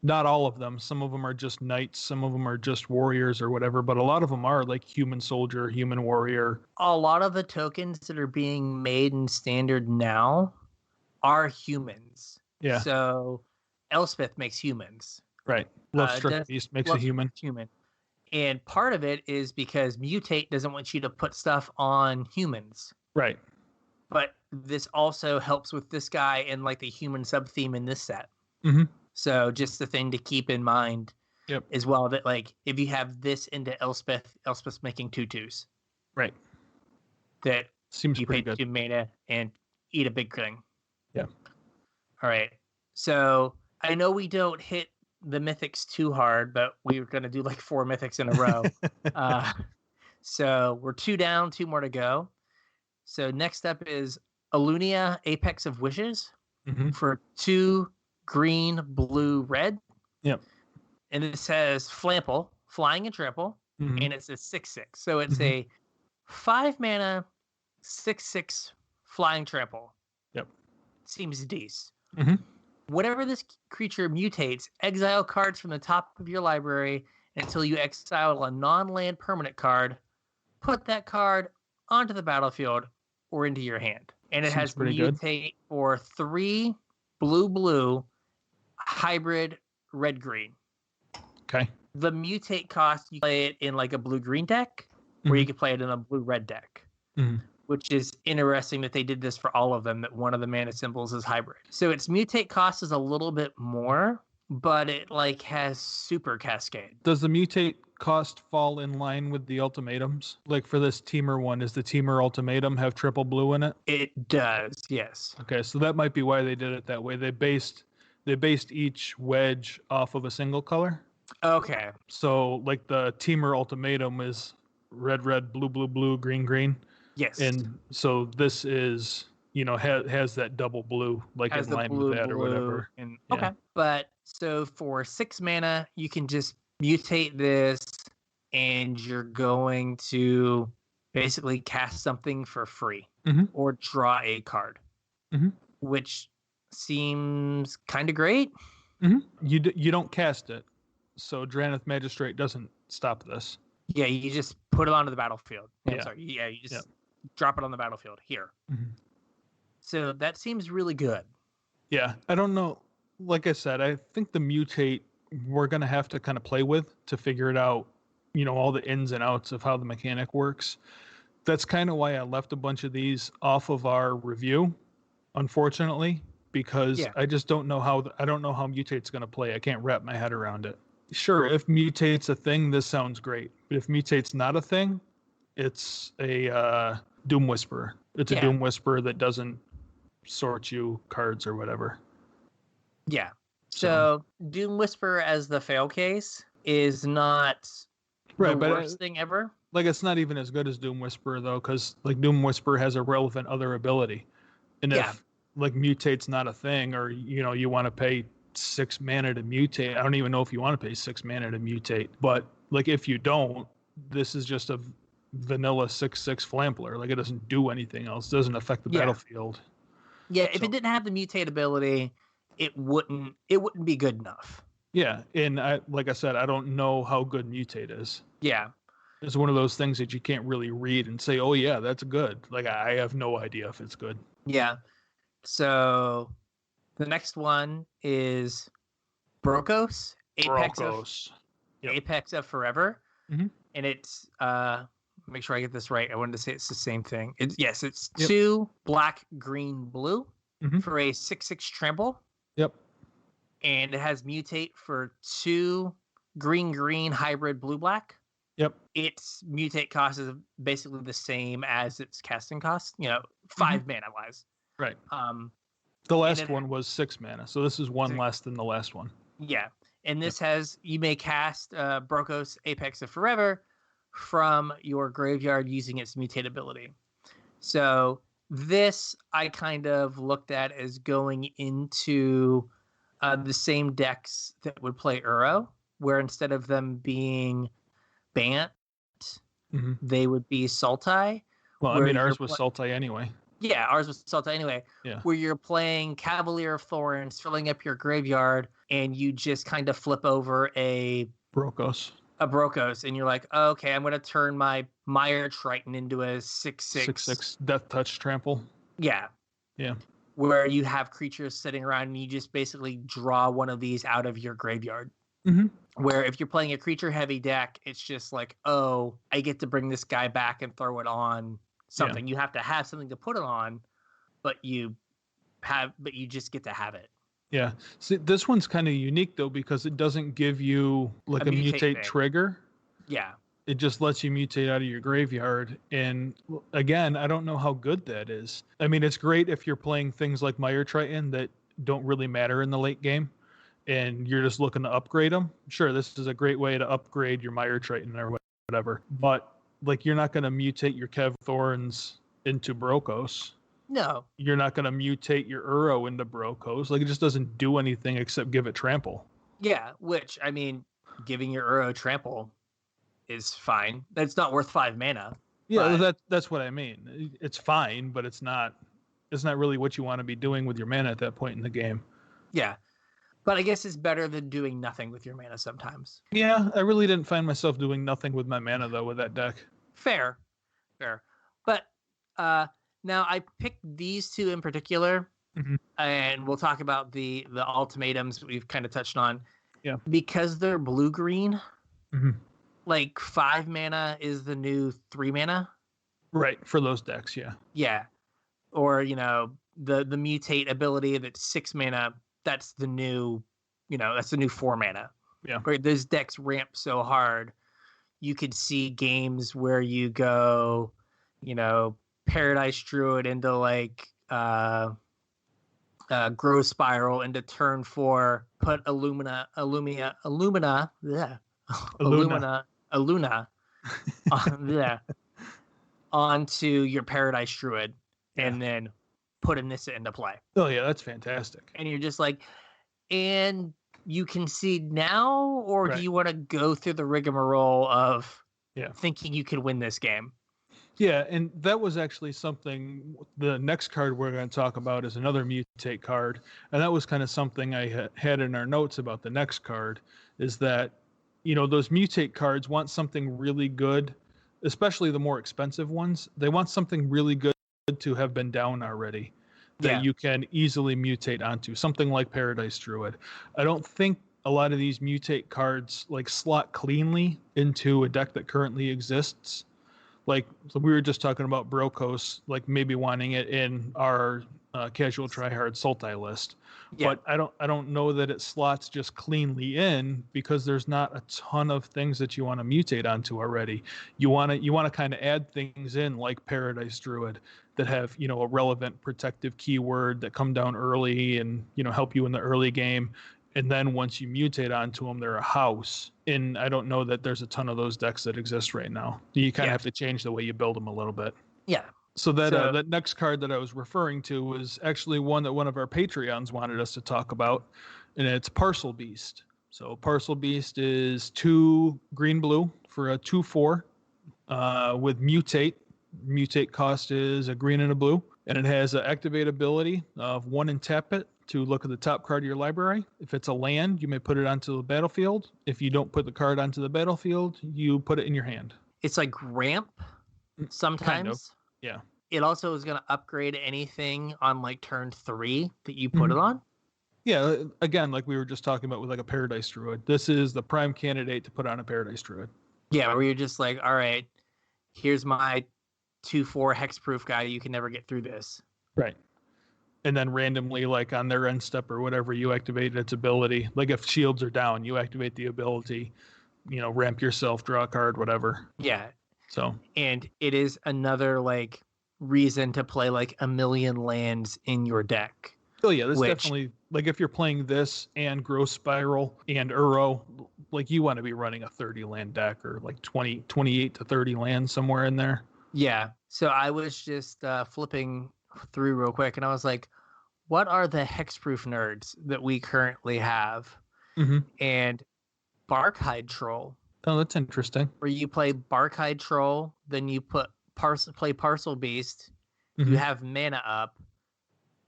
Not all of them. Some of them are just knights. Some of them are just warriors or whatever. But a lot of them are like human soldier, human warrior. A lot of the tokens that are being made in Standard now are humans. Yeah. So Elspeth makes humans. Right. Lovestruck Beast makes a human. And part of it is because Mutate doesn't want you to put stuff on humans. Right. But this also helps with this guy and like the human sub-theme in this set. So just the thing to keep in mind as well, that like if you have this into Elspeth's making 2/2s. Right. That seems you pretty pay good. 2 mana and eat a big thing. Yeah. All right. So I know we don't hit the mythics too hard, but we were going to do like 4 mythics in a row. So we're 2 down, 2 more to go. So next up is Alunia, Apex of Wishes for 2 green, blue, red. Yep. And it says Flample, flying and trample, and it's a 6/6. So it's a 5 mana, 6/6 flying trample. Yep. Seems decent. Whenever this creature mutates, exile cards from the top of your library until you exile a non-land permanent card. Put that card onto the battlefield or into your hand. And it Seems has pretty good. mutate for 3 blue hybrid red-green. Okay. The mutate cost, you play it in like a blue-green deck, or you can play it in a blue-red deck. Which is interesting that they did this for all of them, that one of the mana symbols is hybrid. So its mutate cost is a little bit more, but it like has super cascade. Does the mutate cost fall in line with the ultimatums? Like for this Teamer one, does the Teamer ultimatum have triple blue in it? It does, yes. Okay, so that might be why they did it that way. They based each wedge off of a single color. Okay. So like the Teamer ultimatum is red, blue, green. Yes. And so this is, has that double blue, like has in the line blue, with that or whatever. And Yeah. okay. But so for 6 mana, you can just mutate this and you're going to basically cast something for free or draw a card, which seems kind of great. You don't cast it, so Drannith Magistrate doesn't stop this. Yeah, you just put it onto the battlefield. Yeah. I'm sorry. Yeah, you just drop it on the battlefield here. Mm-hmm. So that seems really good. Yeah, I don't know. Like I said, I think the mutate we're going to have to kind of play with to figure it out, all the ins and outs of how the mechanic works. That's kind of why I left a bunch of these off of our review, unfortunately, because I just don't know how mutate's going to play. I can't wrap my head around it. Sure, if mutate's a thing, this sounds great. But if mutate's not a thing, it's a Doom Whisperer. It's a Doom Whisperer that doesn't sort you cards or whatever. Yeah. So Doom Whisperer as the fail case is not the worst thing ever. Like, it's not even as good as Doom Whisperer, though, because like Doom Whisperer has a relevant other ability. And if like mutate's not a thing, or you want to pay 6 mana to mutate, I don't even know if you want to pay 6 mana to mutate. But like if you don't, this is just a vanilla 6/6 Flampler. Like it doesn't do anything else. It doesn't affect the battlefield. Yeah, if it didn't have the mutate ability, it wouldn't be good enough. Yeah, and like I said, I don't know how good mutate is. Yeah. It's one of those things that you can't really read and say, oh yeah, that's good. Like I have no idea if it's good. Yeah. So the next one is Brokos, Apex of Forever. And it's make sure I get this right. I wanted to say it's the same thing. It's 2 black, green, blue for a 6/6 trample. Yep. And it has mutate for 2 green hybrid blue-black. Yep. Its mutate cost is basically the same as its casting cost, 5 mana wise. Right. The last one was 6 mana, so this is 1 less than the last one. Yeah. And this has, you may cast Brokos Apex of Forever from your graveyard using its mutate ability. So this I kind of looked at as going into the same decks that would play Uro, where instead of them being Bant, they would be Sultai. Well, I mean, ours was Sultai anyway. Yeah, ours was Sultai anyway. Yeah. Where you're playing Cavalier of Thorns, filling up your graveyard, and you just kind of flip over a Brokos, and you're like, oh, okay, I'm going to turn my Mire Triton into a 6/6 Death Touch Trample. Yeah. Yeah. Where you have creatures sitting around and you just basically draw one of these out of your graveyard. Where if you're playing a creature heavy deck, it's just like, oh, I get to bring this guy back and throw it on something. You have to have something to put it on, but you just get to have it. Yeah. See, this one's kind of unique though, because it doesn't give you like a mutate trigger. Yeah. It just lets you mutate out of your graveyard. And again, I don't know how good that is. I mean, it's great if you're playing things like Mire Triton that don't really matter in the late game and you're just looking to upgrade them. Sure, this is a great way to upgrade your Mire Triton or whatever. But like, you're not going to mutate your Kev Thorns into Brokos. No. You're not going to mutate your Uro into Brokos. Like, it just doesn't do anything except give it trample. Yeah, which, I mean, giving your Uro trample is fine. That's not worth 5 mana. Yeah, that's what I mean. It's fine, but it's not really what you want to be doing with your mana at that point in the game. Yeah. But I guess it's better than doing nothing with your mana sometimes. Yeah, I really didn't find myself doing nothing with my mana, though, with that deck. Fair. But Now, I picked these two in particular, Mhm. and we'll talk about the ultimatums we've kind of touched on. Yeah. Because they're blue-green, Mhm. like 5 mana is the new 3 mana. Right, for those decks, yeah. Yeah. Or, the mutate ability that's 6 mana, that's the new, that's the new 4 mana. Yeah. Where those decks ramp so hard, you could see games where you go, Paradise Druid into like Growth Spiral into turn 4, put Illumina, yeah, Aluna. Illuna, yeah, onto your Paradise Druid, Yeah. and then put Anissa into play. Oh yeah, that's fantastic. And you're just like, and you concede now, or do Right. you want to go through the rigmarole of Yeah. thinking you could win this game? Yeah, and that was actually something. The next card we're going to talk about is another mutate card, and that was kind of something I had in our notes about the next card. Is that, those mutate cards want something really good, especially the more expensive ones. They want something really good to have been down already, that Yeah. you can easily mutate onto. Something like Paradise Druid. I don't think a lot of these mutate cards like slot cleanly into a deck that currently exists. Like, so we were just talking about Brokos, like maybe wanting it in our casual tryhard Sultai list, Yeah. but I don't know that it slots just cleanly in, because there's not a ton of things that you want to mutate onto already. You want to kind of add things in like Paradise Druid that have a relevant protective keyword that come down early and help you in the early game. And then once you mutate onto them, they're a house. And I don't know that there's a ton of those decks that exist right now. You kind of have to change the way you build them a little bit. Yeah. So that next card that I was referring to was actually one that one of our Patreons wanted us to talk about, and it's Parcel Beast. So Parcel Beast is 2 green-blue for a 2/4 with Mutate. Mutate cost is a green and a blue, and it has an activate ability of 1 and tap it to look at the top card of your library. If it's a land, you may put it onto the battlefield. If you don't put the card onto the battlefield, you put it in your hand. It's like ramp sometimes. Kind of. Yeah. It also is going to upgrade anything on like turn 3 that you put it on. Yeah, again, like we were just talking about with like a Paradise Druid. This is the prime candidate to put on a Paradise Druid. Yeah, where you're just like, all right, here's my 2/4 hexproof guy. You can never get through this. Right. And then randomly, like on their end step or whatever, you activate its ability. Like if shields are down, you activate the ability, ramp yourself, draw a card, whatever. Yeah. So. And it is another like reason to play like a million lands in your deck. Oh yeah, this definitely, like if you're playing this and Growth Spiral and Uro, like you want to be running a 30 land deck or like 28 to 30 lands somewhere in there. Yeah. So I was just flipping through real quick, and I was like, what are the hexproof nerds that we currently have? Mm-hmm. And Barkhide Troll. Oh, that's interesting. Where you play Barkhide Troll, then you play Parcel Beast, Mm-hmm. you have mana up,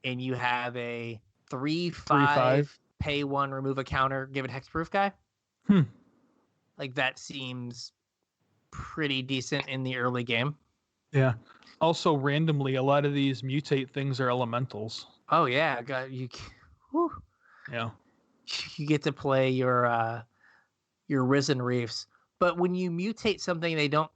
and you have a 3/5 pay 1, remove a counter, give it hexproof guy. Like that seems pretty decent in the early game. Yeah. Also, randomly, a lot of these mutate things are elementals. Oh yeah, you. Whew. Yeah. You get to play your Risen Reefs, but when you mutate something, they don't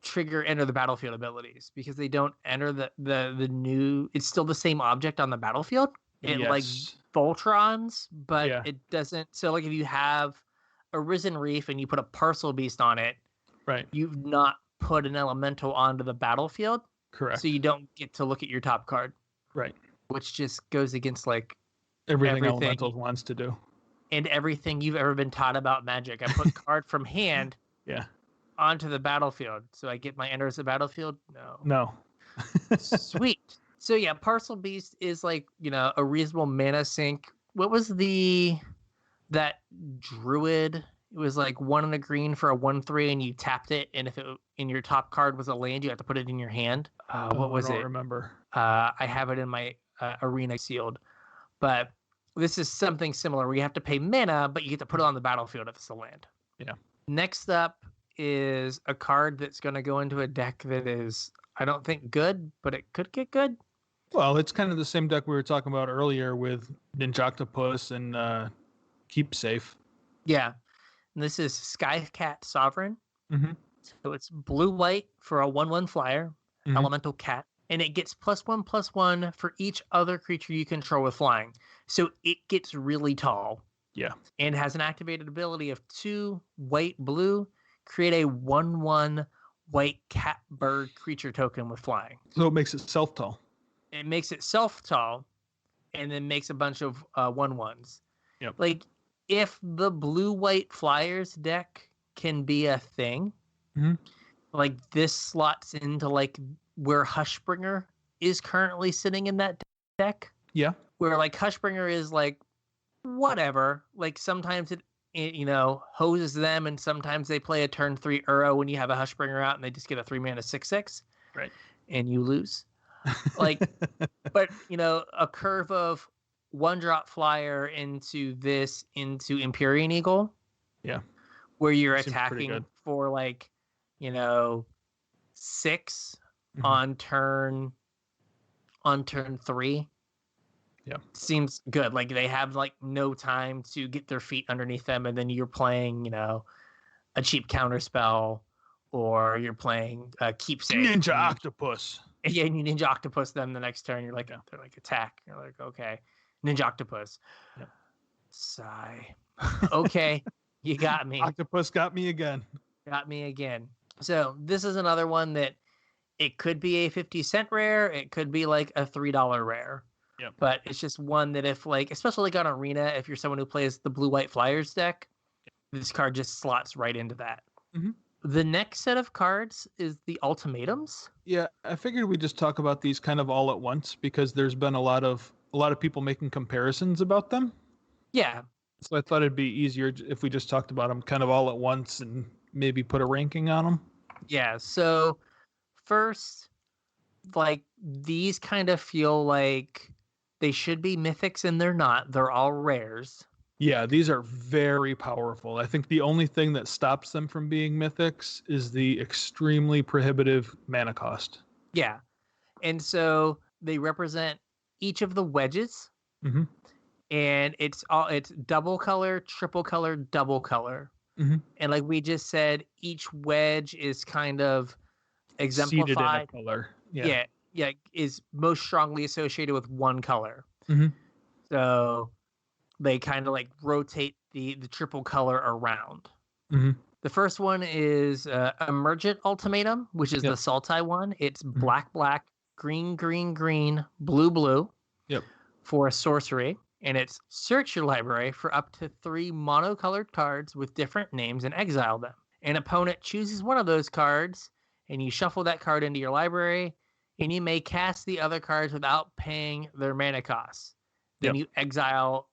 trigger enter the battlefield abilities because they don't enter the new. It's still the same object on the battlefield. It like Voltrons, but it doesn't. So like if you have a Risen Reef and you put a Parcel Beast on it, right? You've not put an elemental onto the battlefield. Correct. So you don't get to look at your top card. Right. Which just goes against like everything elementals wants to do. And everything you've ever been taught about Magic. I put card from hand onto the battlefield. So I get my enter as a battlefield? No. Sweet. So yeah, Parcel Beast is like, a reasonable mana sink. What was that Druid? It was like 1 and a green for a 1/3, and you tapped it, and if it in your top card was a land, you have to put it in your hand. What was it? I don't remember. I have it in my arena sealed, but this is something similar where you have to pay mana, but you get to put it on the battlefield if it's a land. Yeah. Next up is a card that's going to go into a deck that is I don't think good, but it could get good. Well, it's kind of the same deck we were talking about earlier with Ninjoctopus and Keep Safe. Yeah. And this is Skycat Sovereign. Mm-hmm. So it's blue-white for a 1/1 flyer, elemental cat. And it gets +1/+1 for each other creature you control with flying. So it gets really tall. Yeah. And has an activated ability of 2 white blue, create a 1/1 white cat bird creature token with flying. So it makes itself tall. It makes itself tall, and then makes a bunch of 1/1s. Yep. Like, if the blue-white flyers deck can be a thing, like this slots into like where Hushbringer is currently sitting in that deck. Yeah. Where like Hushbringer is like whatever. Like sometimes it hoses them, and sometimes they play a turn 3 Uro when you have a Hushbringer out, and they just get a 3-mana 6/6, right? And you lose. Like, but a curve of 1-drop flyer into Empyrean Eagle. Yeah. Where you're attacking for like, 6 on turn 3. Yeah. Seems good. Like they have like no time to get their feet underneath them, and then you're playing, a cheap counter spell, or you're playing Keepsake. Ninja Octopus. Yeah, and you Ninja Octopus them the next turn. You're like, they're like attack. You're like, okay. Ninja Octopus. Yep. Sigh. Okay. You got me. Octopus got me again. Got me again. So this is another one that it could be a 50-cent rare. It could be like a $3 rare. Yep. But it's just one that if like, especially like on Arena, if you're someone who plays the blue-white flyers deck, this card just slots right into that. Mm-hmm. The next set of cards is the Ultimatums. Yeah, I figured we'd just talk about these kind of all at once because there's been a lot of people making comparisons about them. Yeah. So I thought it'd be easier if we just talked about them kind of all at once and maybe put a ranking on them. Yeah, so first, like, these kind of feel like they should be mythics, and they're not. They're all rares. Yeah, these are very powerful. I think the only thing that stops them from being mythics is the extremely prohibitive mana cost. Yeah, and so they represent each of the wedges. Mm-hmm. And it's double color, triple color, double color. Mm-hmm. And like we just said, each wedge is kind of exemplified. Seated in a color. Yeah, is most strongly associated with one color. Mm-hmm. So they kind of like rotate the triple color around. Mm-hmm. The first one is Emergent Ultimatum, which is the Sultai one. It's black, green, green, green, blue, blue. Yep. For a sorcery. And it's search your library for up to 3 monocolored cards with different names and exile them. An opponent chooses one of those cards, and you shuffle that card into your library, and you may cast the other cards without paying their mana costs. Then you exile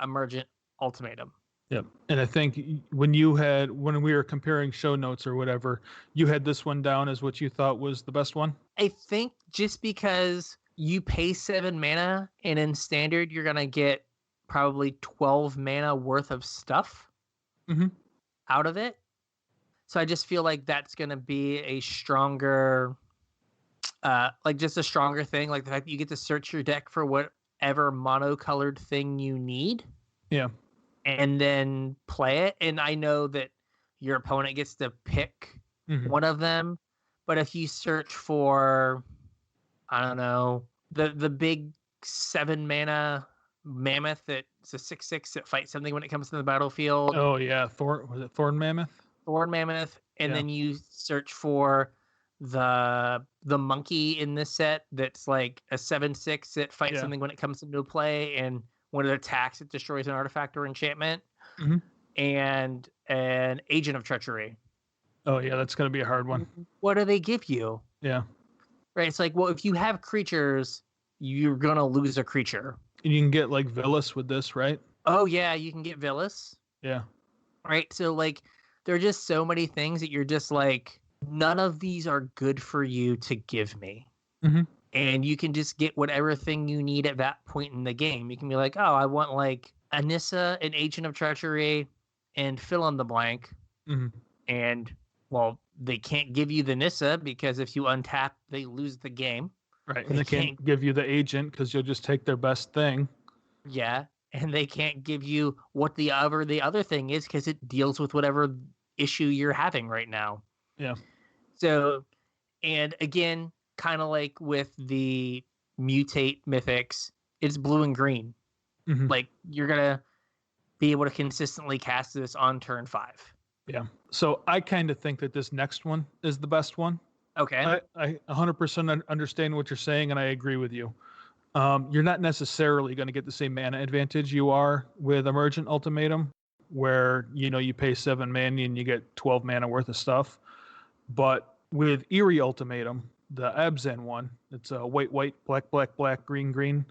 Emergent Ultimatum. Yep. And I think when we were comparing show notes or whatever, you had this one down as what you thought was the best one? I think just because you pay 7 mana, and in standard, you're going to get probably 12 mana worth of stuff out of it. So I just feel like that's going to be a stronger, just a stronger thing. Like the fact that you get to search your deck for whatever monocolored thing you need. Yeah. And then play it. And I know that your opponent gets to pick one of them. But if you search for, I don't know, the big 7 mana mammoth that's a 6/6 that fights something when it comes to the battlefield. Oh yeah, was it Thorn Mammoth? Thorn Mammoth, and then you search for the monkey in this set that's like a 7/6 that fights something when it comes into play, and when it attacks, it destroys an artifact or enchantment. And an Agent of Treachery. Oh yeah, that's gonna be a hard one. What do they give you? Yeah. Right, it's like, well, if you have creatures, you're gonna lose a creature. And you can get like Villas with this, right? Oh yeah, you can get Villas. Yeah. Right, so like there are just so many things that you're just like, none of these are good for you to give me. And you can just get whatever thing you need at that point in the game. You can be like, oh, I want like Anissa, an Agent of Treachery, and fill in the blank. And well, they can't give you the Nissa because if you untap, they lose the game. Right. And they can't give you the agent because you'll just take their best thing. Yeah. And they can't give you what the other thing is because it deals with whatever issue you're having right now. Yeah. So, and again, kind of like with the mutate mythics, it's blue and green. Mm-hmm. Like you're gonna be able to consistently cast this on turn 5. Yeah. So I kind of think that this next one is the best one. Okay. I 100% understand what you're saying, and I agree with you. You're not necessarily going to get the same mana advantage you are with Emergent Ultimatum, where you pay 7 mana and you get 12 mana worth of stuff. But with Eerie Ultimatum, the Abzan one, it's a white, black, green.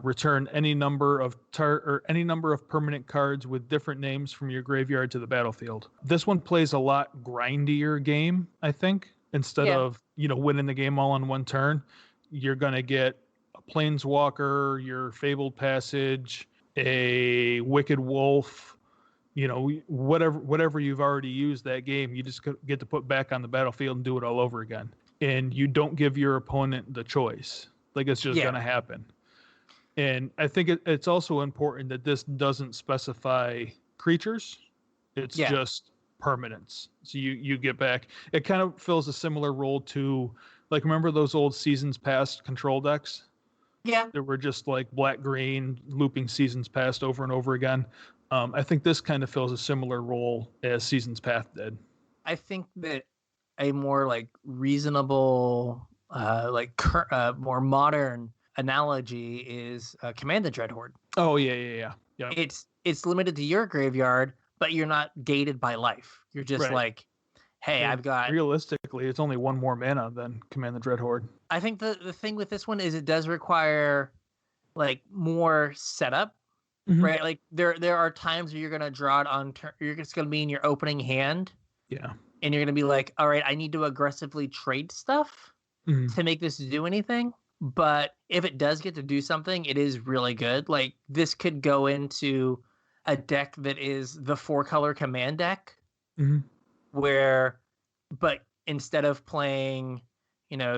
Return any number of permanent cards with different names from your graveyard to the battlefield. This one plays a lot grindier game, I think. Instead of winning the game all on one turn, you're gonna get a Planeswalker, your Fabled Passage, a Wicked Wolf, whatever you've already used that game, you just get to put back on the battlefield and do it all over again. And you don't give your opponent the choice. Like it's just gonna happen. And I think it's also important that this doesn't specify creatures. It's just permanents. So you get back. It kind of fills a similar role to, like, remember those old Seasons Past control decks? Yeah. That were just like black-green, looping Seasons Past over and over again. I think this kind of fills a similar role as Seasons Past did. I think that a more like reasonable, more modern analogy is Command the Dreadhorde. Oh yeah. It's limited to your graveyard, but you're not gated by life. You're just like, hey, I've got. Realistically, it's only 1 more mana than Command the Dreadhorde. I think the thing with this one is it does require like more setup, right? Like there are times where you're gonna draw it on turn. You're just gonna be in your opening hand. Yeah. And you're gonna be like, all right, I need to aggressively trade stuff to make this do anything. But if it does get to do something, it is really good. Like this could go into a deck that is the 4-color command deck, where, but instead of playing,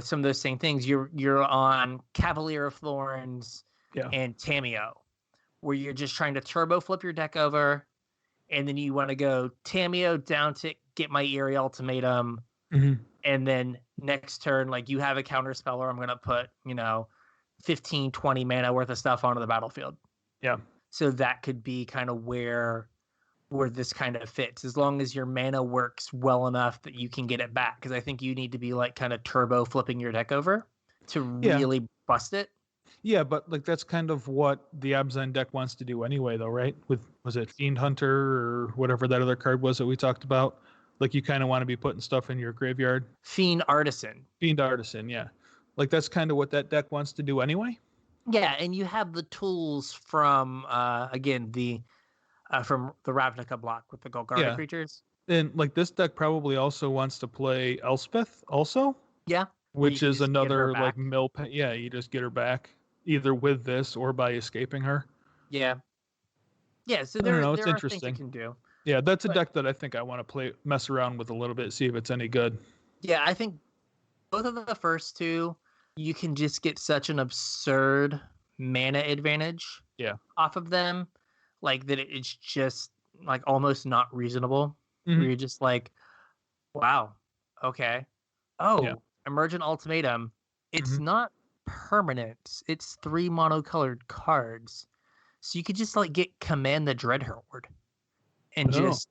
some of those same things, you're on Cavalier of Thorns and Tamiyo, where you're just trying to turbo flip your deck over, and then you want to go Tamiyo down to get my Eerie Ultimatum. And then next turn, like you have a counter spell, or I'm going to put, 15, 20 mana worth of stuff onto the battlefield. Yeah. So that could be kind of where this kind of fits, as long as your mana works well enough that you can get it back. Because I think you need to be like kind of turbo flipping your deck over to really bust it. Yeah, but like that's kind of what the Abzan deck wants to do anyway, though, right? Was it Fiend Hunter or whatever that other card was that we talked about? Like you kind of want to be putting stuff in your graveyard. Fiend Artisan, yeah. Like that's kind of what that deck wants to do anyway. Yeah, and you have the tools from from the Ravnica block with the Golgari creatures. And like this deck probably also wants to play Elspeth also. Yeah. Which is another like mill. Yeah, you just get her back either with this or by escaping her. Yeah. Yeah, so there it's are interesting. things you can do. Yeah, that's a deck that I think I want to mess around with a little bit, see if it's any good. Yeah, I think both of the first two, you can just get such an absurd mana advantage off of them, like that it's just like almost not reasonable. Where you're just like, wow, okay. Emergent Ultimatum, it's not permanent. It's 3 monocolored cards. So you could just like get Command the Dreadhorde and just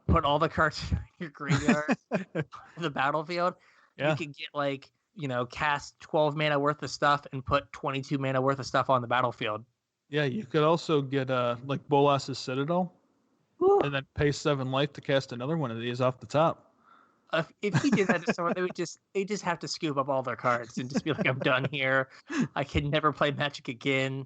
put all the cards in your graveyard on the battlefield. You could get like, cast 12 mana worth of stuff and put 22 mana worth of stuff on the battlefield. Yeah, you could also get like Bolas's Citadel and then pay 7 life to cast another one of these off the top. If you did that to someone, they just have to scoop up all their cards and just be like, I'm done here. I can never play Magic again.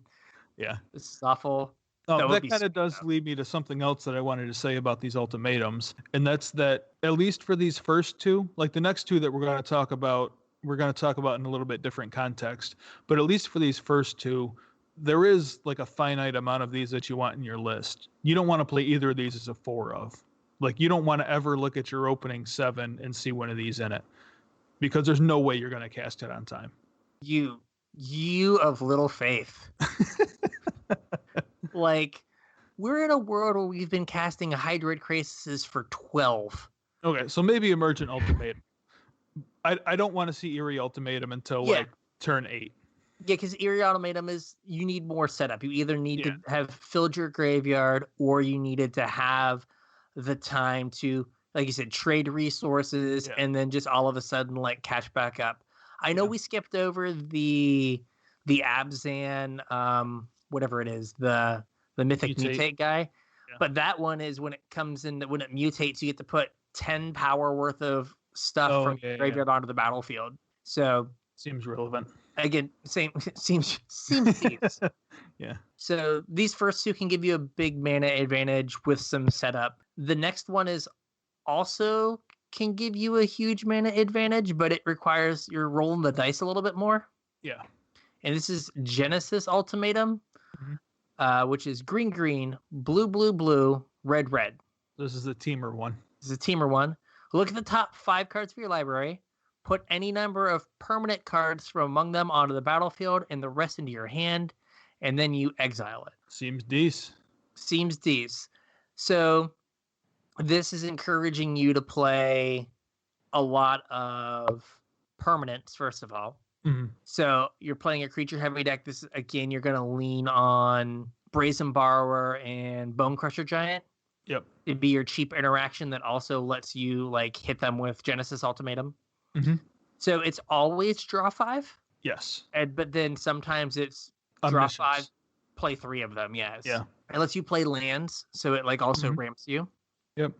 Yeah. This is awful. That kind of does lead me to something else that I wanted to say about these ultimatums. And that's that, at least for these first two, like the next two that we're going to talk about in a little bit different context. But at least for these first two, there is like a finite amount of these that you want in your list. You don't want to play either of these as a 4 of. Like, you don't want to ever look at your opening 7 and see one of these in it, because there's no way you're going to cast it on time. You of little faith. Like, we're in a world where we've been casting Hydroid Crisis for 12. Okay, so maybe Emergent Ultimatum. I don't want to see Eerie Ultimatum until like turn 8. Yeah, because Eerie Ultimatum is, you need more setup. You either need to have filled your graveyard, or you needed to have the time to, like you said, trade resources and then just all of a sudden like catch back up. I know we skipped over the Abzan, whatever it is, the Mythic Mutate guy, but that one is when it comes in, when it mutates, you get to put 10 power worth of stuff from graveyard onto the battlefield. So seems relevant. Again, seems. Yeah. So these first two can give you a big mana advantage with some setup. The next one is also can give you a huge mana advantage, but it requires you're rolling the dice a little bit more. Yeah. And this is Genesis Ultimatum, which is green, blue, red. This is the teamer one. This is a teamer one. Look at the top 5 cards of your library. Put any number of permanent cards from among them onto the battlefield and the rest into your hand, and then you exile it. Seems decent. So this is encouraging you to play a lot of permanents, first of all. So you're playing a creature-heavy deck. This, again, you're going to lean on Brazen Borrower and Bone Crusher Giant. Yep. It'd be your cheap interaction that also lets you like hit them with Genesis Ultimatum. So it's always draw 5. Yes. But then sometimes it's draw 5, play 3 of them. Yes. Yeah. It lets you play lands, so it like also ramps you. Yep.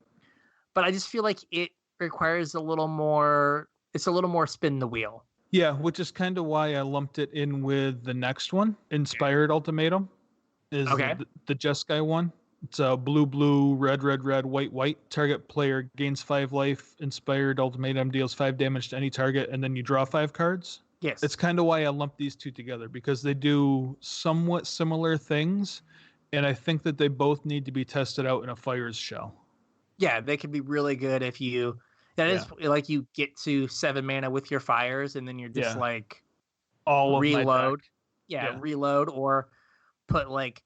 But I just feel like it requires a little more. It's a little more spin the wheel. Yeah, which is kind of why I lumped it in with the next one, Inspired Ultimatum, is the Jeskai one. It's a blue, red, white. Target player gains 5 life. Inspired Ultimatum deals 5 damage to any target, and then you draw 5 cards. Yes. It's kind of why I lumped these two together, because they do somewhat similar things, and I think that they both need to be tested out in a Fire's shell. Yeah, they could be really good if you... That is like you get to 7 mana with your Fires, and then you're just like... All of reload. Yeah, reload, or put like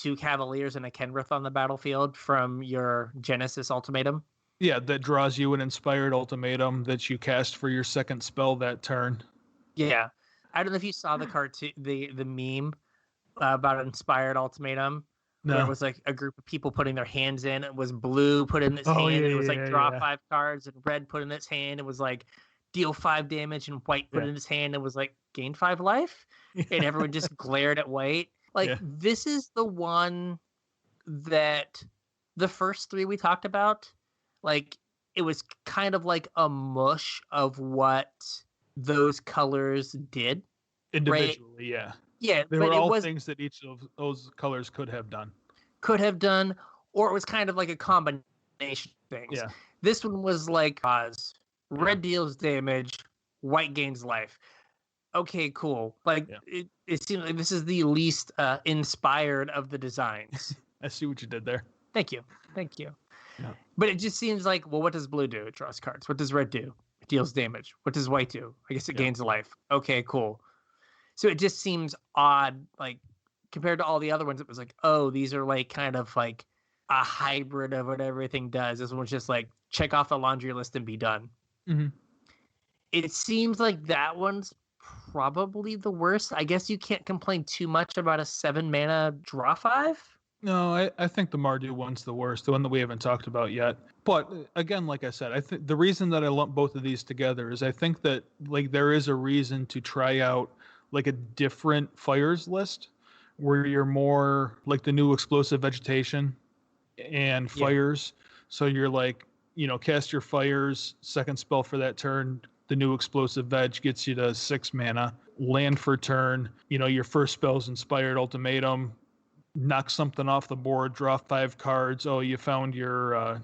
2 Cavaliers and a Kenrith on the battlefield from your Genesis Ultimatum. Yeah, that draws you an Inspired Ultimatum that you cast for your second spell that turn. Yeah. I don't know if you saw the cartoon, the meme about Inspired Ultimatum. No. Where it was like a group of people putting their hands in. It was blue put in its hand. It was like draw 5 cards, and red put in its hand. It was like deal 5 damage, and white put in its hand. It was like gain 5 life. And everyone just glared at white. Like, this is the one that the first 3 we talked about, like, it was kind of like a mush of what those colors did. Individually, right? Yeah, they were all things that each of those colors could have done. Or it was kind of like a combination of things. Yeah. This one was like, red deals damage, white gains life. Okay, cool. Like, it seems like this is the least inspired of the designs. I see what you did there. Thank you. Yeah. But it just seems like, well, what does blue do? It draws cards. What does red do? It deals damage. What does white do? I guess it gains life. Okay, cool. So it just seems odd, like, compared to all the other ones, it was like, oh, these are like kind of like a hybrid of what everything does. This one was just like, check off the laundry list and be done. It seems like that one's probably the worst. I guess you can't complain too much about a 7 mana draw 5. No, I think the Mardu one's the worst, the one that we haven't talked about yet. But again, like I said, I think the reason that I lump both of these together is I think that like there is a reason to try out like a different Fires list where you're more like the new Explosive Vegetation and Fires. So you're like, cast your Fires, second spell for that turn. The new Explosive Veg gets you to 6 mana. Land for turn. Your first spell's Inspired Ultimatum. Knock something off the board. Draw 5 cards. Oh, you found your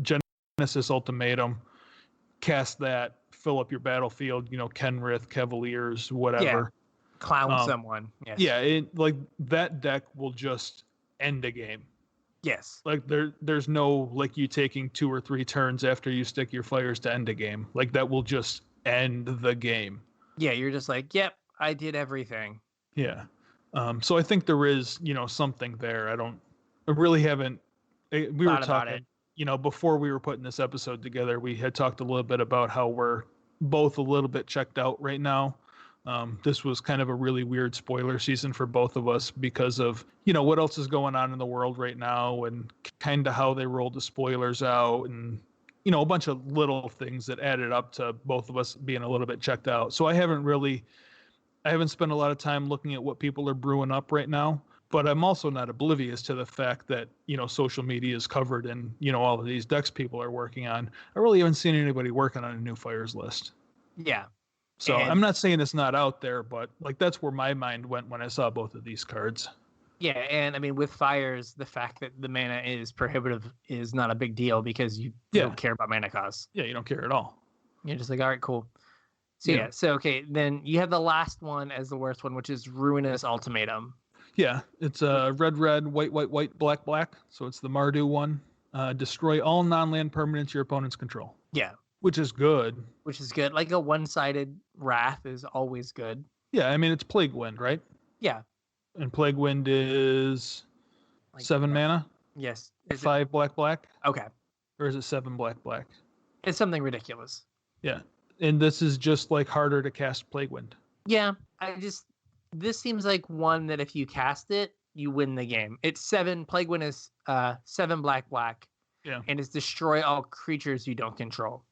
Genesis Ultimatum. Cast that. Fill up your battlefield. Kenrith, Cavaliers, whatever. Yeah. Clown someone. Yes. Yeah, like that deck will just end a game. Yes. Like there's no like you taking 2 or 3 turns after you stick your fires to end a game. Like that will just end the game. Yeah, you're just like, yep, I did everything. Yeah. So I think there is, something there. I really haven't. We were Thought about it. talking, before we were putting this episode together, we had talked a little bit about how we're both a little bit checked out right now. This was kind of a really weird spoiler season for both of us because of, what else is going on in the world right now and kind of how they rolled the spoilers out and, a bunch of little things that added up to both of us being a little bit checked out. So I haven't spent a lot of time looking at what people are brewing up right now, but I'm also not oblivious to the fact that, social media is covered and, all of these decks people are working on. I really haven't seen anybody working on a new fires list. Yeah. So And I'm not saying it's not out there, but like that's where my mind went when I saw both of these cards. yeah, and I mean with fires, the fact that the mana is prohibitive is not a big deal because you don't care about mana cost. Yeah, you don't care at all. You're just like, all right, cool. So yeah, so okay, then you have the last one as the worst one, which is Ruinous Ultimatum. Yeah, it's red, white, black. So it's the Mardu one. Destroy all non-land permanents your opponents control. Yeah. Which is good. Which is good. Like a one-sided Wrath is always good. Yeah, I mean, it's Plague Wind, right? Yeah. And Plague Wind is like 7 mana? Yes. 5 black? Okay. Or is it 7 black? It's something ridiculous. Yeah. And this is just like harder to cast Plague Wind. Yeah. This seems like one that if you cast it, you win the game. It's 7. Plague Wind is 7 black. Yeah. And it's destroy all creatures you don't control.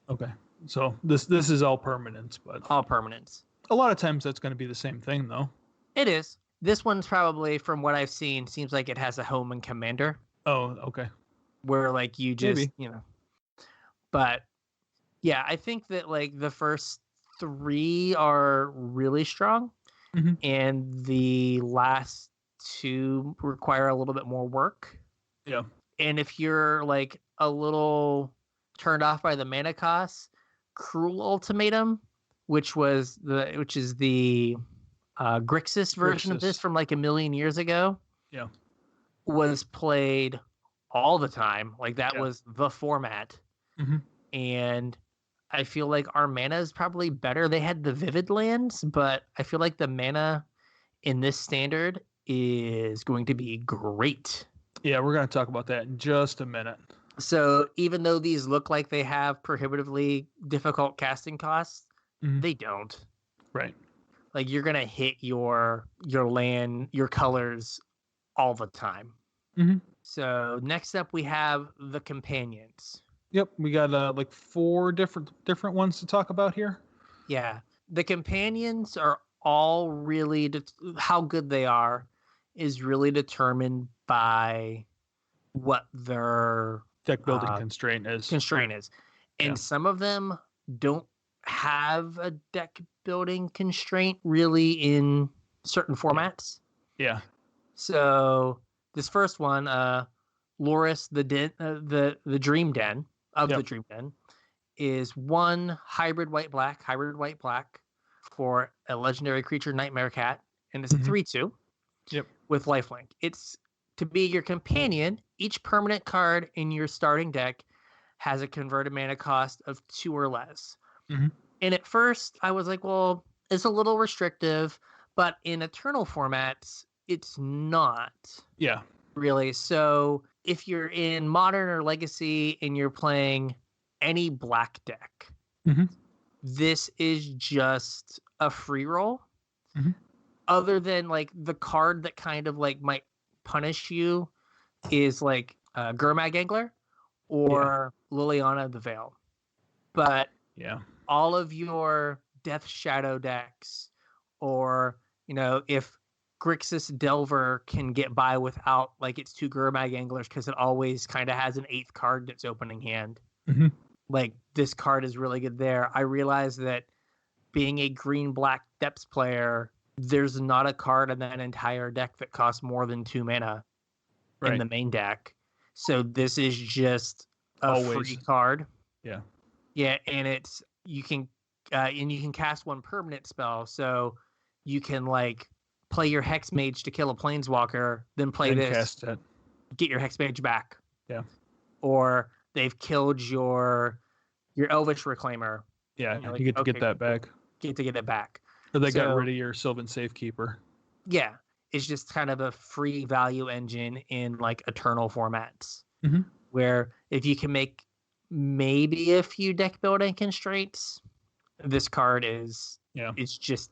Okay. So this is all permanents, but all permanents. A lot of times that's going to be the same thing, though. It is. This one's probably, from what I've seen, seems like it has a home and commander. Oh, okay. Where like you just, Maybe. But yeah, I think that like the first 3 are really strong, and the last 2 require a little bit more work. Yeah. And if you're like a little turned off by the mana cost, Cruel Ultimatum, which is the Grixis version of this from like a million years ago, was played all the time. Like that was the format. And I feel like our mana is probably better. They had the Vivid Lands, but I feel like the mana in this standard is going to be great. Yeah, we're going to talk about that in just a minute. So even though these look like they have prohibitively difficult casting costs, they don't. Right. Like you're gonna hit your land, your colors all the time. So next up we have the companions. Yep, we got like 4 different ones to talk about here. Yeah, the companions are all really how good they are is really determined by what their deck building constraint is. And some of them don't have a deck building constraint really in certain formats. Yeah. So this first one, Loris, the Dream Den of the Dream Den, is 1 hybrid white black for a legendary creature Nightmare Cat, and it's a 3/2. Yep. With lifelink. It's to be your companion. Each permanent card in your starting deck has a converted mana cost of 2 or less. And at first, I was like, well, it's a little restrictive, but in Eternal formats, it's not. Yeah. Really. So if you're in Modern or Legacy and you're playing any black deck, this is just a free roll. Other than like the card that kind of like might punish you is like Gurmag Angler or Liliana the Veil. But all of your Death Shadow decks, or if Grixis Delver can get by without like its 2 Gurmag Anglers because it always kind of has an 8th card that's opening hand. Like this card is really good there. I realize that being a green-black depths player, there's not a card in that entire deck that costs more than 2 mana in the main deck. So this is just a free card. Yeah. Yeah, and you can cast 1 permanent spell. So you can like play your Hex Mage to kill a Planeswalker, then play this. Cast it. get your Hex Mage back. Yeah. Or they've killed your Elvish Reclaimer. Yeah, like, you get to get that cool. back. Get to get it back. Or they got rid of your Sylvan Safekeeper. Yeah, it's just kind of a free value engine in like Eternal formats, where if you can make maybe a few deck building constraints, this card is it's just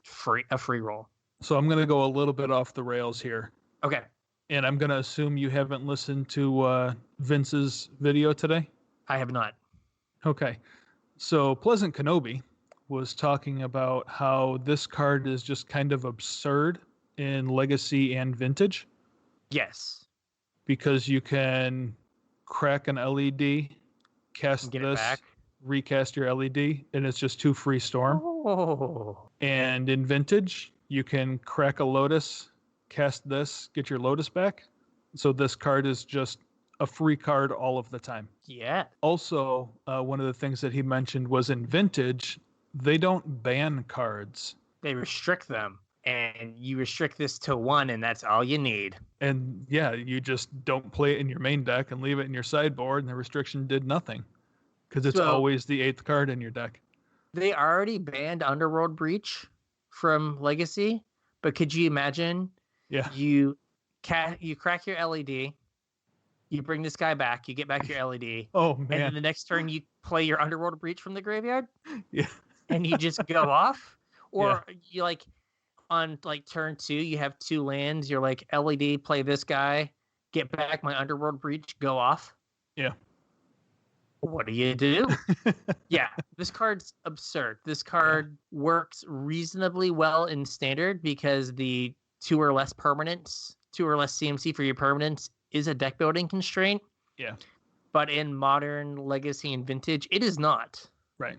a free roll. So I'm gonna go a little bit off the rails here. Okay. And I'm gonna assume you haven't listened to Vince's video today. I have not. Okay. So Pleasant Kenobi was talking about how this card is just kind of absurd in Legacy and Vintage. Yes. Because you can crack an LED, cast this, recast your LED, and it's just 2 free Storm. Oh. And in Vintage, you can crack a Lotus, cast this, get your Lotus back. So this card is just a free card all of the time. Yeah. Also, one of the things that he mentioned was in Vintage, they don't ban cards. They restrict them. And you restrict this to 1, and that's all you need. And yeah, you just don't play it in your main deck and leave it in your sideboard, and the restriction did nothing. Because it's always the 8th card in your deck. They already banned Underworld Breach from Legacy, but could you imagine? Yeah. You crack your LED, you bring this guy back, you get back your LED. Oh, man. And then the next turn you play your Underworld Breach from the graveyard? Yeah. And you just go off? Or you like... On like turn 2, you have 2 lands. You're like, LED, play this guy, get back my Underworld Breach, go off. Yeah. What do you do? Yeah, this card's absurd. This card works reasonably well in Standard because the 2 or less permanents, 2 or less CMC for your permanents is a deck building constraint. Yeah. But in Modern, Legacy, and Vintage, it is not. Right.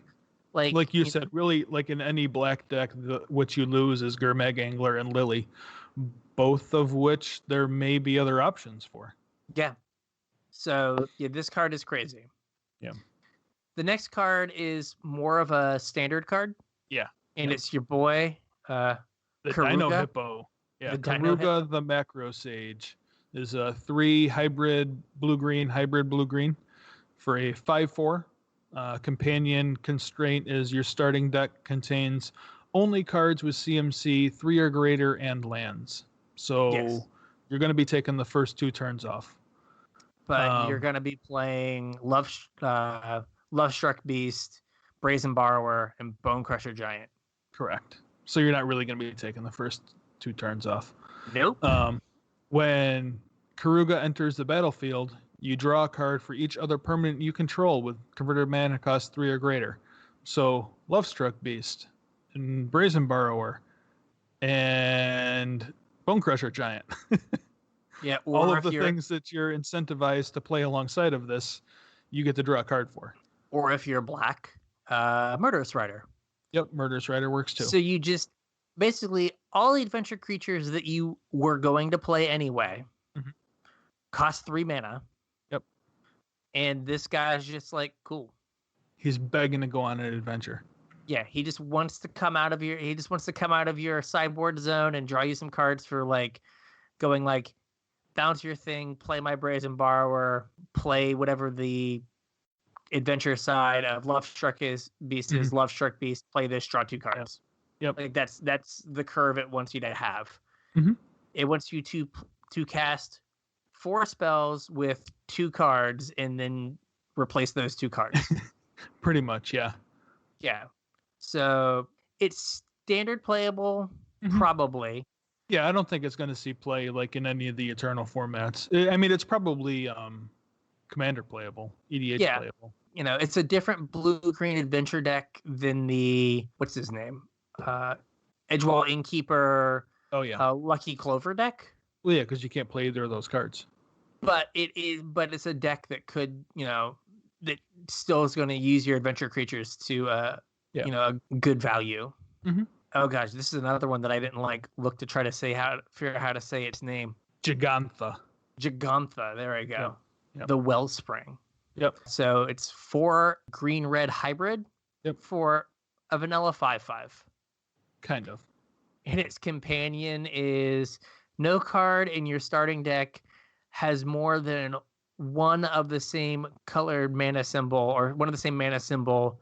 Like you said, really, like in any black deck, what you lose is Gurmag Angler and Lily, both of which there may be other options for. Yeah. So, yeah, this card is crazy. Yeah. The next card is more of a standard card. Yeah. And it's your boy, the Karuga. Dino Hippo. Yeah, Karuga the Macro Sage is a 3 hybrid blue-green for a 5/4. Companion constraint is your starting deck contains only cards with CMC 3 or greater and lands. So you're going to be taking the first 2 turns off. But you're going to be playing Love-Struck Beast, Brazen Borrower, and Bone Crusher Giant. Correct. So you're not really going to be taking the first 2 turns off. Nope. When Karuga enters the battlefield, you draw a card for each other permanent you control with converted mana cost 3 or greater. So Love-Struck Beast, and Brazen Borrower, and Bone Crusher Giant. Yeah, all of the things that you're incentivized to play alongside of this, you get to draw a card for. Or if you're black, Murderous Rider. Yep, Murderous Rider works too. So you just basically all the adventure creatures that you were going to play anyway cost 3 mana. Yep. And this guy's just like, cool. He's begging to go on an adventure. Yeah, he just wants to come out of your sideboard zone and draw you some cards for like going like bounce your thing, play my Brazen Borrower, play whatever the adventure side of Love-Struck Beast is, Love-Struck Beast, play this, draw 2 cards. Yep. Like that's the curve it wants you to have. It wants you to cast 4 spells with 2 cards and then replace those 2 cards. Pretty much, yeah. Yeah. So it's standard playable, probably. Yeah, I don't think it's going to see play like in any of the Eternal formats. I mean, it's probably Commander playable, EDH playable. You know, it's a different blue-green adventure deck than the, what's his name? Edgewall Innkeeper, Lucky Clover deck. Well, yeah, because you can't play either of those cards. But it's a deck that could, that still is going to use your adventure creatures to, a good value. Oh gosh, this is another one that I didn't look to try to figure out how to say its name. Gigantha. There I go. Yep. The Wellspring. Yep. So it's 4 green-red hybrid for a vanilla 5/5. Kind of. And its companion is no card in your starting deck has more than one of the same colored mana symbol or one of the same mana symbol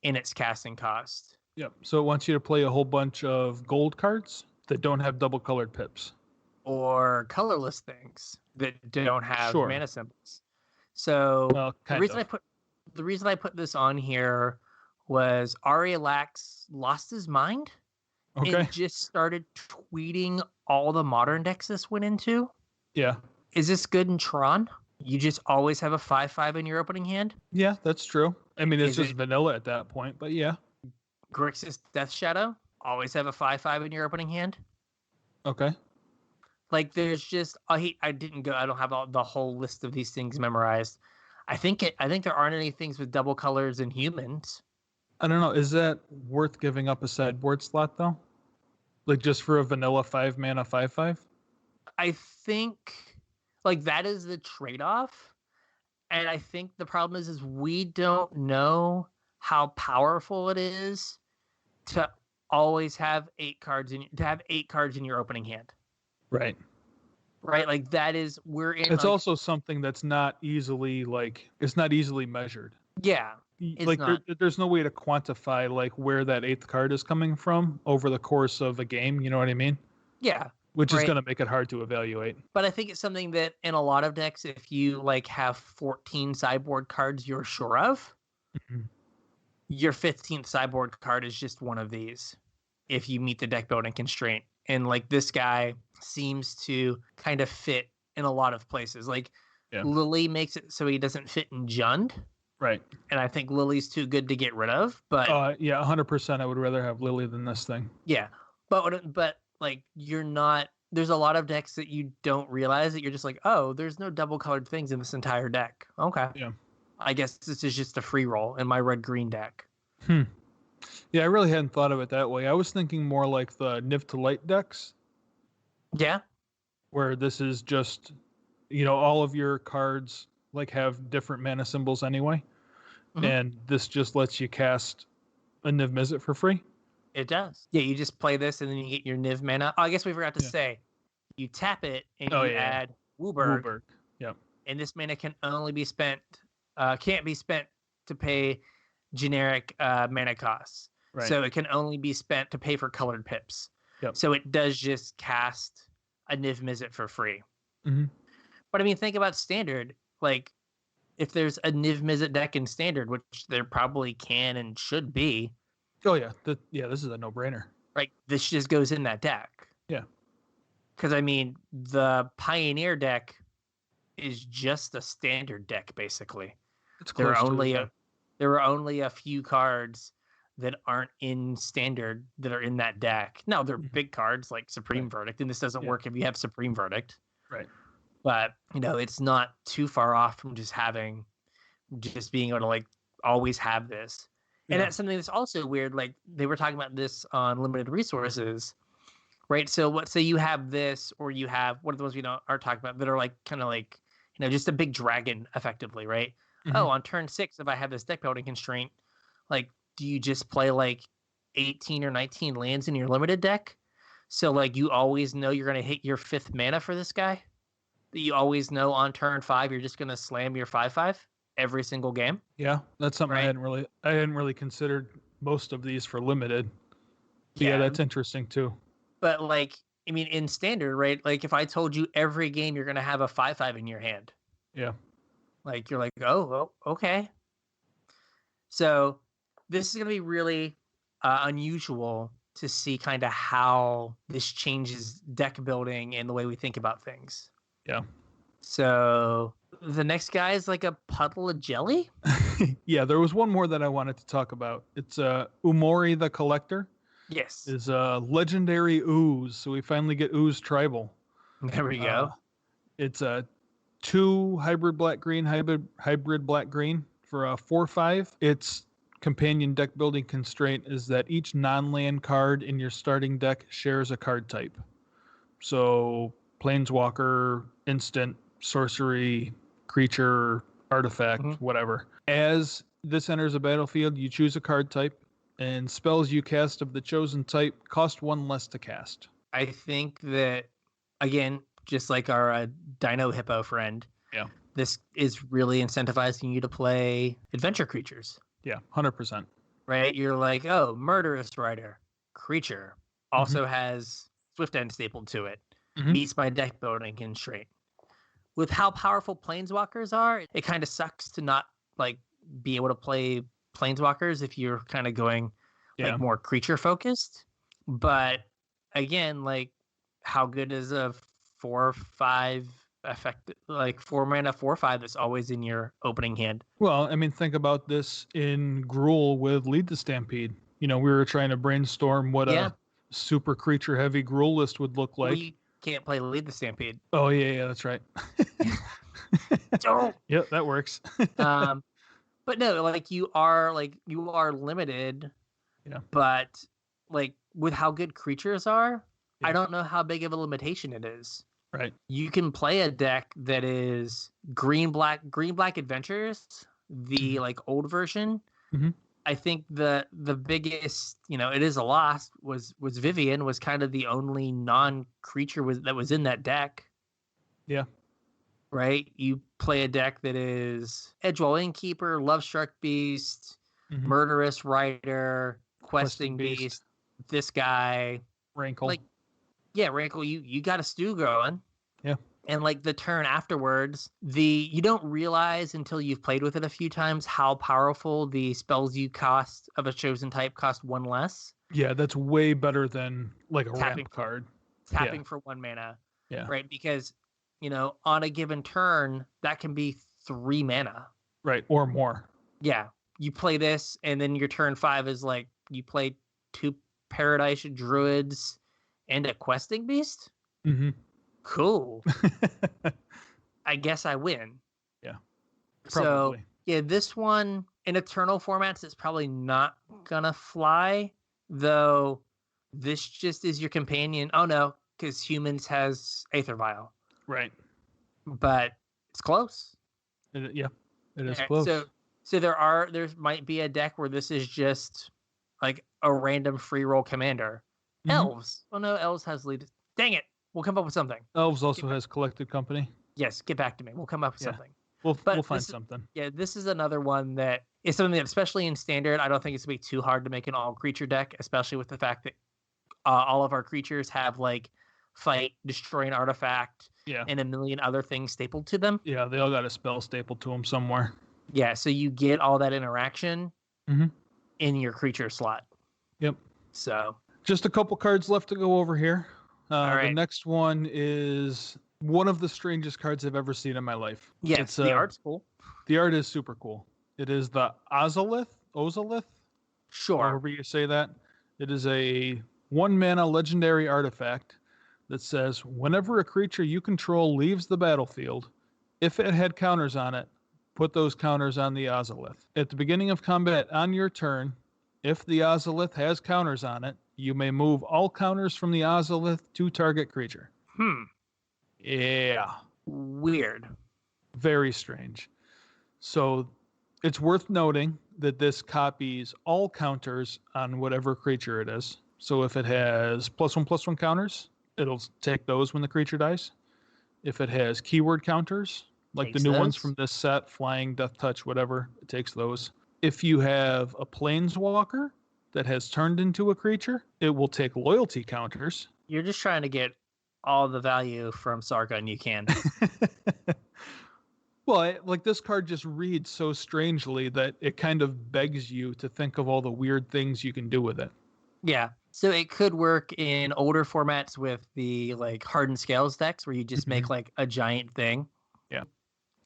in its casting cost. Yep. So it wants you to play a whole bunch of gold cards that don't have double colored pips. Or colorless things that don't have Sure. mana symbols. So Well, the reason I put this on here was Arielax lost his mind Okay. and just started tweeting all the modern decks this went into. Yeah. Is this good in Tron? You just always have a 5/5 in your opening hand? Yeah, that's true. I mean, it's Is just it- vanilla at that point, but yeah. Grixis Death Shadow? Always have a 5/5 in your opening hand? Okay. Like, there's just I don't have the whole list of these things memorized. I think there aren't any things with double colors in humans. I don't know. Is that worth giving up a sideboard slot though? Like just for a vanilla 5-mana 5/5? I think like that is the trade-off. And I think the problem is we don't know how powerful it is to always have 8 cards in your opening hand. Right. Right? Like that is It's also something that's not easily measured. Yeah. Like there's no way to quantify like where that 8th card is coming from over the course of a game, you know what I mean? Yeah. Which is going to make it hard to evaluate. But I think it's something that in a lot of decks, if you like have 14 sideboard cards you're sure of, your 15th sideboard card is just one of these if you meet the deck building constraint. And like this guy seems to kind of fit in a lot of places. Like Lily makes it so he doesn't fit in Jund. Right. And I think Lily's too good to get rid of. But yeah, 100% I would rather have Lily than this thing. Yeah. But like you're not, there's a lot of decks that you don't realize that you're just like, oh, there's no double colored things in this entire deck. Okay. Yeah. I guess this is just a free roll in my red-green deck. Yeah, I really hadn't thought of it that way. I was thinking more like the Niv to Light decks. Yeah. Where this is just, all of your cards like have different mana symbols anyway. Mm-hmm. And this just lets you cast a Niv Mizzet for free. It does. Yeah, you just play this and then you get your Niv mana. Oh, I guess we forgot to say, you tap it and add Wooburg. Yep. And this mana can only be spent, can't be spent to pay generic mana costs. Right. So it can only be spent to pay for colored pips. Yep. So it does just cast a Niv Mizzet for free. Mm-hmm. But I mean, think about standard. Like, if there's a Niv Mizzet deck in standard, which there probably can and should be. Oh, yeah. This is a no-brainer. Right. This just goes in that deck. Yeah. Because, I mean, the Pioneer deck is just a standard deck, basically. It's there are only a few cards that aren't in standard that are in that deck. No, they're big cards like Supreme Verdict, and this doesn't work if you have Supreme Verdict. Right. But, it's not too far off from just being able to like always have this. And that's something that's also weird. Like they were talking about this on limited resources, right? So let's say you have this, or you have one of the ones we are talking about that are like kind of like, just a big dragon effectively, right? Mm-hmm. Oh, on turn 6, if I have this deck building constraint, like, do you just play like 18 or 19 lands in your limited deck? So like you always know you're going to hit your 5th mana for this guy? That you always know on turn 5 you're just going to slam your 5/5 every single game? Yeah, that's something right? I hadn't really considered most of these for limited. Yeah, that's interesting too. But like, I mean, in standard, right? Like if I told you every game you're going to have a 5/5 in your hand. Yeah. Like you're like, oh, okay. So this is going to be really unusual to see kind of how this changes deck building and the way we think about things. Yeah. So the next guy is like a puddle of jelly? Yeah, there was one more that I wanted to talk about. It's Umori the Collector. Yes. Is a legendary ooze. So we finally get ooze tribal. There we go. It's a 2 hybrid black-green, hybrid black-green for a 4/5. Its companion deck building constraint is that each non-land card in your starting deck shares a card type. So planeswalker, instant, sorcery, creature, artifact, whatever. As this enters a battlefield, you choose a card type, and spells you cast of the chosen type cost 1 less to cast. I think that, again, just like our Dino Hippo friend. Yeah. This is really incentivizing you to play adventure creatures. Yeah, 100%. Right? You're like, oh, Murderous Rider, creature, also has Swift End stapled to it. Meets my deck building constraint. With how powerful Planeswalkers are, it kind of sucks to not like be able to play Planeswalkers if you're kind of going like more creature focused. But again, like how good is a 4/5 effect, like 4-mana 4/5 that's always in your opening hand? Well, I mean, think about this in Gruul with Lead the Stampede. You know, we were trying to brainstorm what a super creature heavy Gruul list would look like. We can't play Lead the Stampede. Oh yeah, that's right. Don't. Yep, that works. But no, like you are limited. Yeah. But like with how good creatures are, I don't know how big of a limitation it is. Right. You can play a deck that is green black adventures, the like old version. I think the biggest, it is a loss was Vivian was kind of the only non-creature that was in that deck. Yeah. Right? You play a deck that is Edgewall Innkeeper, Lovestruck Beast, Murderous Rider, Questing Beast, this guy. Rankle. Like, yeah, Rankle, you got a stew going. Yeah. And like the turn afterwards, you don't realize until you've played with it a few times how powerful the spells you cost of a chosen type cost one less. Yeah, that's way better than like a tapping ramp card. Tapping for 1 mana. Yeah. Right? Because, on a given turn, that can be 3 mana. Right, or more. Yeah. You play this, and then your turn 5 is like, you play 2 Paradise Druids and a Questing Beast? Cool. I guess I win. Yeah. Probably. So, yeah, this one in Eternal formats is probably not gonna fly, though this just is your companion. Oh no, because Humans has Aether Vial. Right. But it's close. It is close. So there might be a deck where this is just like a random free roll commander. Elves. Oh no, Elves has lead. Dang it. We'll come up with something. Elves also has Collected Company. Yes, get back to me. We'll come up with something. We'll find something. Yeah, this is another one that is something that, especially in Standard, I don't think it's going to be too hard to make an all-creature deck, especially with the fact that all of our creatures have, like, fight, destroy an artifact, and a million other things stapled to them. Yeah, they all got a spell stapled to them somewhere. Yeah, so you get all that interaction in your creature slot. Yep. So. Just a couple cards left to go over here. All right. The next one is one of the strangest cards I've ever seen in my life. Yes, the art's cool. The art is super cool. It is the Ozolith? Sure. However you say that. It is a 1-mana legendary artifact that says, whenever a creature you control leaves the battlefield, if it had counters on it, put those counters on the Ozolith. At the beginning of combat on your turn, if the Ozolith has counters on it, you may move all counters from the Ozolith to target creature. Yeah. Weird. Very strange. So it's worth noting that this copies all counters on whatever creature it is. So if it has +1/+1 counters, it'll take those when the creature dies. If it has keyword counters, like the new ones from this set, flying, death touch, whatever, it takes those. If you have a planeswalker that has turned into a creature, it will take loyalty counters. You're just trying to get all the value from Sargon you can. Well, like this card just reads so strangely that it kind of begs you to think of all the weird things you can do with it. Yeah. So it could work in older formats with the like Hardened Scales decks where you just make like a giant thing. Yeah.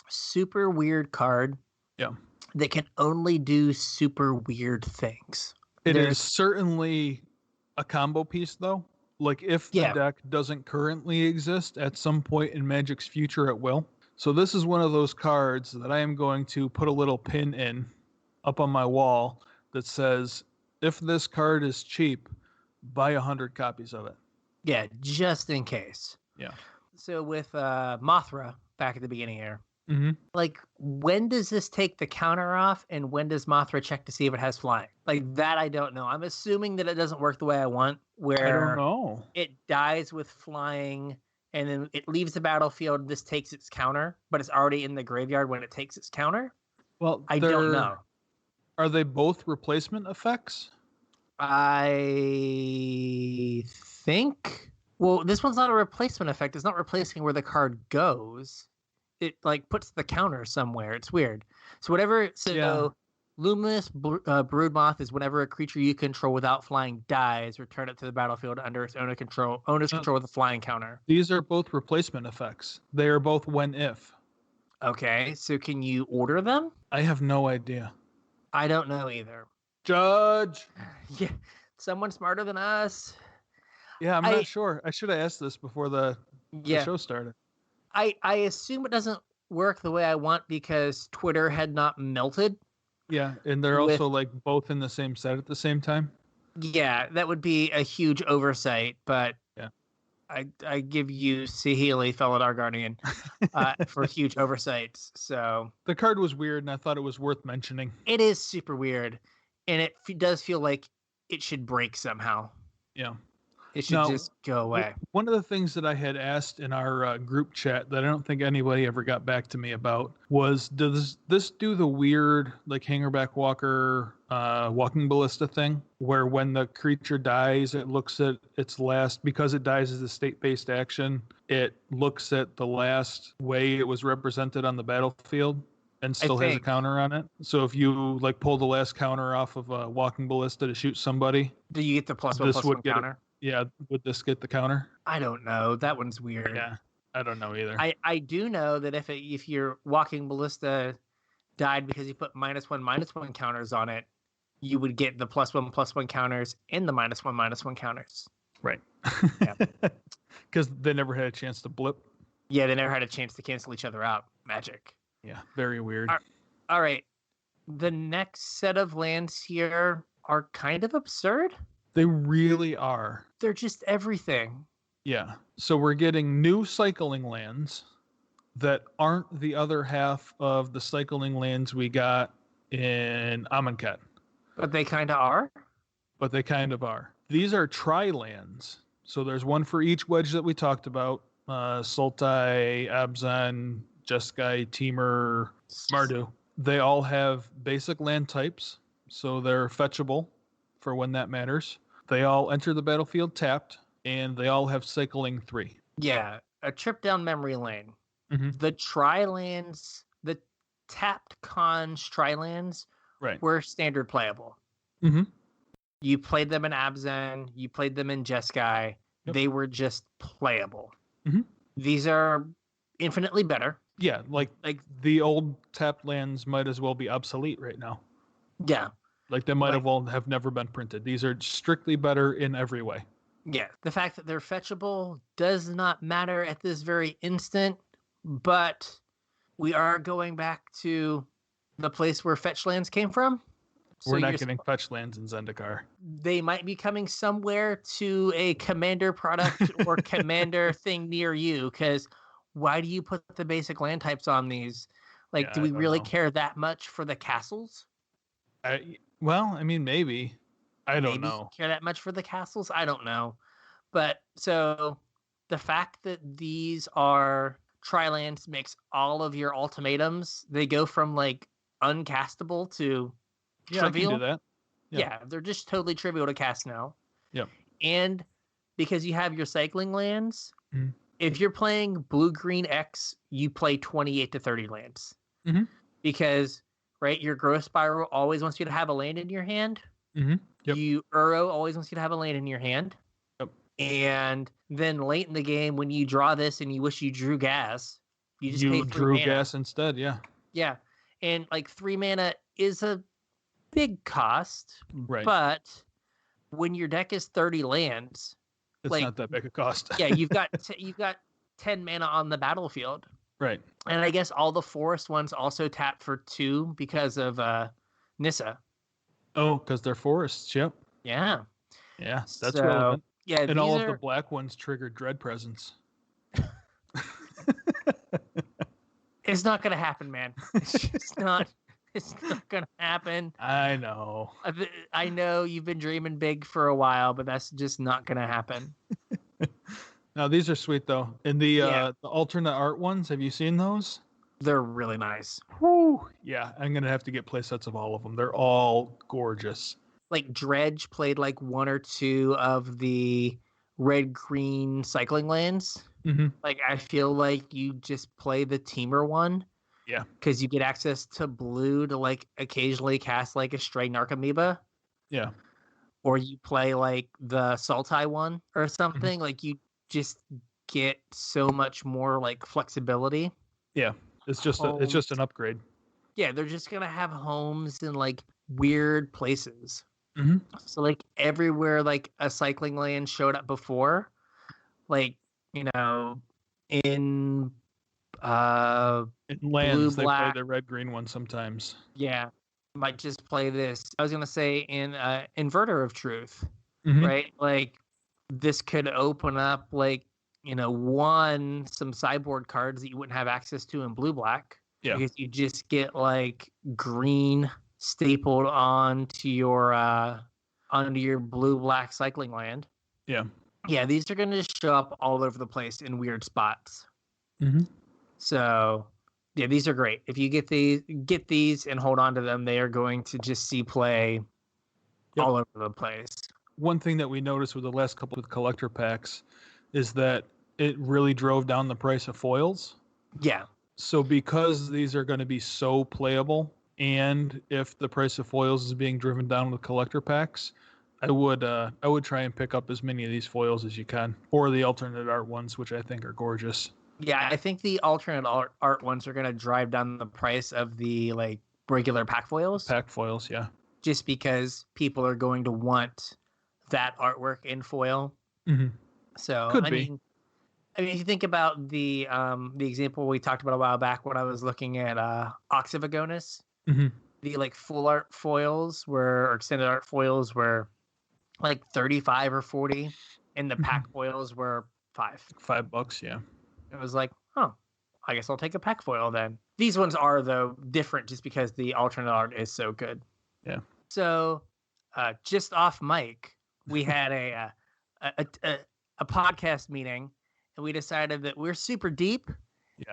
Super weird card. Yeah. That can only do super weird things. It is certainly a combo piece, though. Like, if the deck doesn't currently exist, at some point in Magic's future, it will. So this is one of those cards that I am going to put a little pin in up on my wall that says, if this card is cheap, buy 100 copies of it. Yeah, just in case. Yeah. So with Mothra, back at the beginning here, like, when does this take the counter off, and when does Mothra check to see if it has flying? Like, that I don't know. I'm assuming that it doesn't work the way I want, where I don't know. It dies with flying, and then it leaves the battlefield. This takes its counter, but it's already in the graveyard when it takes its counter. Well, I don't know. Are they both replacement effects? I think. Well, this one's not a replacement effect. It's not replacing where the card goes. It like puts the counter somewhere. It's weird. So whatever. So Yeah. Luminous Broodmoth is whenever a creature you control without flying dies, return it to the battlefield under its owner's control with a flying counter. These are both replacement effects. They are both when if. Okay, so can you order them? I have no idea. I don't know either. Judge. Yeah, someone smarter than us. Yeah, I'm not sure. I should have asked this before the show started. I assume it doesn't work the way I want because Twitter had not melted. Yeah, and they're also like both in the same set at the same time. Yeah, that would be a huge oversight, but yeah, I give you Sahili, Felidar Guardian, for huge oversights. So the card was weird, and I thought it was worth mentioning. It is super weird, and it does feel like it should break somehow. Yeah. It should just go away. One of the things that I had asked in our group chat that I don't think anybody ever got back to me about was, does this do the weird, like, Hangerback Walker walking ballista thing, where when the creature dies, it looks at its last, because it dies as a state-based action, it looks at the last way it was represented on the battlefield and still has a counter on it. So if you, like, pull the last counter off of a walking ballista to shoot somebody, do you get the +1/+1 counter? Yeah, would this get the counter? I don't know. That one's weird. Yeah, I don't know either. I do know that if your walking ballista died because you put -1/-1 counters on it, you would get the +1/+1 counters and the -1/-1 counters. Right. Because they never had a chance to blip. Yeah, they never had a chance to cancel each other out. Magic. Yeah, very weird. All right. The next set of lands here are kind of absurd. They really are. They're just everything. Yeah. So we're getting new cycling lands that aren't the other half of the cycling lands we got in Amonkhet. But they kind of are? But they kind of are. These are tri-lands. So there's one for each wedge that we talked about. Sultai, Abzan, Jeskai, Temur, Mardu. They all have basic land types. So they're fetchable for when that matters. They all enter the battlefield tapped, and they all have cycling 3. Yeah, a trip down memory lane. Mm-hmm. The tri-lands, the tapped cons tri-lands were standard playable. Mm-hmm. You played them in Abzan, you played them in Jeskai. Yep. They were just playable. Mm-hmm. These are infinitely better. Yeah, like the old tapped lands might as well be obsolete right now. Yeah. Like they might have never been printed. These are strictly better in every way. Yeah. The fact that they're fetchable does not matter at this very instant, but we are going back to the place where fetch lands came from. We're not getting fetch lands in Zendikar. They might be coming somewhere to a commander product or commander thing near you, because why do you put the basic land types on these? Like, do we really care that much for the castles? Well, I mean, maybe. I don't know. Care that much for the castles? I don't know. But so the fact that these are tri-lands makes all of your ultimatums, they go from like uncastable to trivial. I can do that. Yeah, they're just totally trivial to cast now. Yep. And because you have your cycling lands, if you're playing blue-green X, you play 28 to 30 lands. Mm-hmm. Because, right, your growth spiral always wants you to have a land in your hand. Mm-hmm. Yep. Uro always wants you to have a land in your hand. Yep. And then late in the game, when you draw this and you wish you drew gas, you just pay 3 drew mana. gas instead, yeah. Yeah. And like 3 mana is a big cost, right? But when your deck is 30 lands, it's not that big a cost. Yeah, you've got 10 mana on the battlefield, right? And I guess all the forest ones also tap for 2 because of Nissa. Oh, because they're forests. Yep. Yeah. Yeah, that's relevant. Yeah, and all of the black ones trigger Dread Presence. It's not gonna happen, man. It's just not. It's not gonna happen. I know. I know you've been dreaming big for a while, but that's just not gonna happen. Now these are sweet though. And the alternate art ones, have you seen those? They're really nice. Whew. Yeah, I'm gonna have to get play sets of all of them. They're all gorgeous. Like Dredge played like one or two of the red green cycling lanes. Mm-hmm. Like I feel like you just play the teamer one. Yeah. Because you get access to blue to like occasionally cast like a stray Narcomoeba. Yeah. Or you play like the Sultai one or something. Mm-hmm. Like you just get so much more like flexibility. Yeah. It's just an upgrade. Yeah, they're just gonna have homes in like weird places. Mm-hmm. So like everywhere like a cycling lane showed up before, like in In blue lands, they play black. the red green one sometimes. Yeah, might just play this. I was gonna say in Inverter of Truth, Mm-hmm. right? Like this could open up like some sideboard cards that you wouldn't have access to in blue black. Yeah. Because you just get like green stapled onto your blue black cycling land. Yeah. Yeah, these are gonna show up all over the place in weird spots. Mm-hmm. So yeah, these are great. If you get these and hold on to them, they are going to just see play all over the place. One thing that we noticed with the last couple of collector packs is that it really drove down the price of foils. Yeah. So because these are going to be so playable, and if the price of foils is being driven down with collector packs, I would try and pick up as many of these foils as you can, or the alternate art ones, which I think are gorgeous. Yeah, I think the alternate art ones are going to drive down the price of the like regular pack foils. Pack foils, yeah. Just because people are going to want that artwork in foil. Mm-hmm. So Could I be. mean, if you think about the example we talked about a while back when I was looking at Oxyvagonus, mm-hmm. the like full art foils or extended art foils were like 35 or 40, and the pack foils were $5, yeah. It was like, oh, I guess I'll take a pack foil then. These ones are though different just because the alternate art is so good. Yeah. So, just off mic, we had a podcast meeting, and we decided that we're super deep,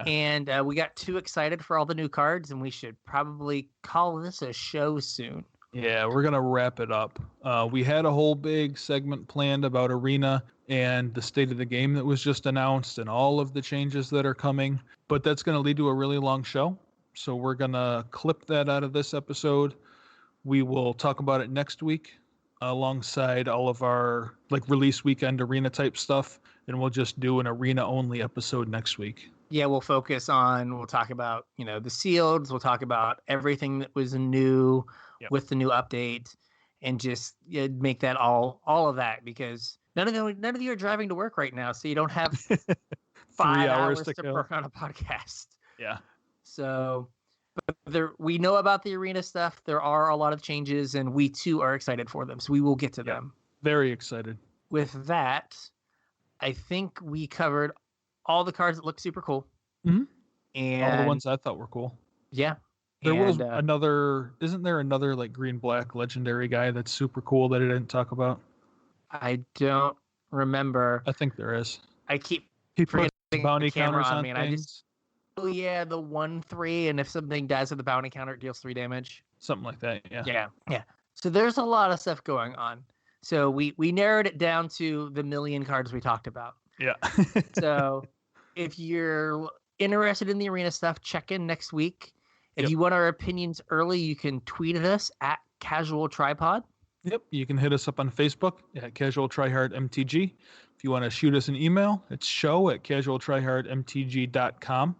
and we got too excited for all the new cards, and we should probably call this a show soon. Yeah, we're going to wrap it up. We had a whole big segment planned about Arena and the state of the game that was just announced and all of the changes that are coming, but that's going to lead to a really long show. So we're going to clip that out of this episode. We will talk about it next week alongside all of our like release weekend Arena type stuff, and we'll just do an Arena only episode next week. Yeah, we'll talk about, the sealeds. We'll talk about everything that was new with the new update, and just make that all of that, because none of you are driving to work right now, so you don't have 5 hours to work on a podcast. Yeah. So, but we know about the Arena stuff. There are a lot of changes, and we too are excited for them. So we will get to them. Very excited. With that, I think we covered all the cards that look super cool. Mm-hmm. And all the ones I thought were cool. Yeah. There was isn't there another like green black legendary guy that's super cool that I didn't talk about? I don't remember. I think there is. I keep forgetting bounty counters on me, things. The 1/3, and if something dies with the bounty counter, it deals 3 damage. Something like that, yeah. Yeah. So there's a lot of stuff going on. So we narrowed it down to the million cards we talked about. Yeah. So if you're interested in the Arena stuff, check in next week. If you want our opinions early, you can tweet at us at Casual Tripod. Yep. You can hit us up on Facebook at Casual Tryhard MTG. If you want to shoot us an email, it's show@casualtryhardmtg.com.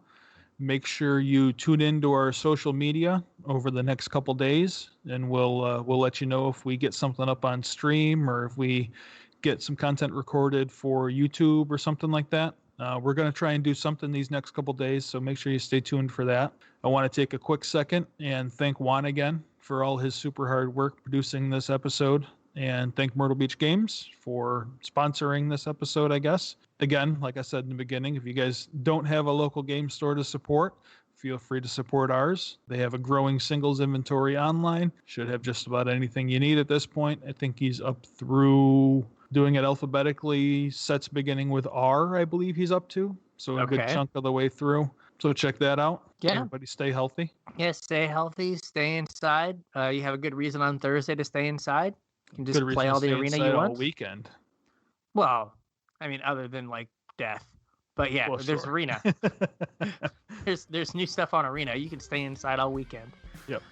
Make sure you tune into our social media over the next couple days, and we'll let you know if we get something up on stream or if we get some content recorded for YouTube or something like that. We're going to try and do something these next couple days, so make sure you stay tuned for that. I want to take a quick second and thank Juan again for all his super hard work producing this episode, and thank Myrtle Beach Games for sponsoring this episode, I guess. Again, like I said in the beginning, if you guys don't have a local game store to support, feel free to support ours. They have a growing singles inventory online. Should have just about anything you need at this point. I think he's up through doing it alphabetically. Sets beginning with R, I believe he's up to. So a good Okay. chunk of the way through. So check that out. Yeah. Everybody stay healthy. Yeah, stay healthy, stay inside. You have a good reason on Thursday to stay inside. You can just Good play reason all to the stay arena inside you all want. weekend. Well, I mean, other than like death. But yeah, Well, there's sure. arena. There's new stuff on arena. You can stay inside all weekend. Yep.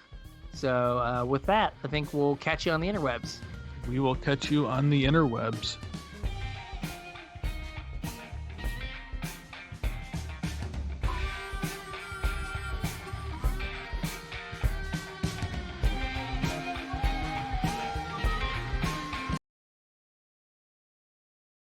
So with that, I think we'll catch you on the interwebs. We will catch you on the interwebs.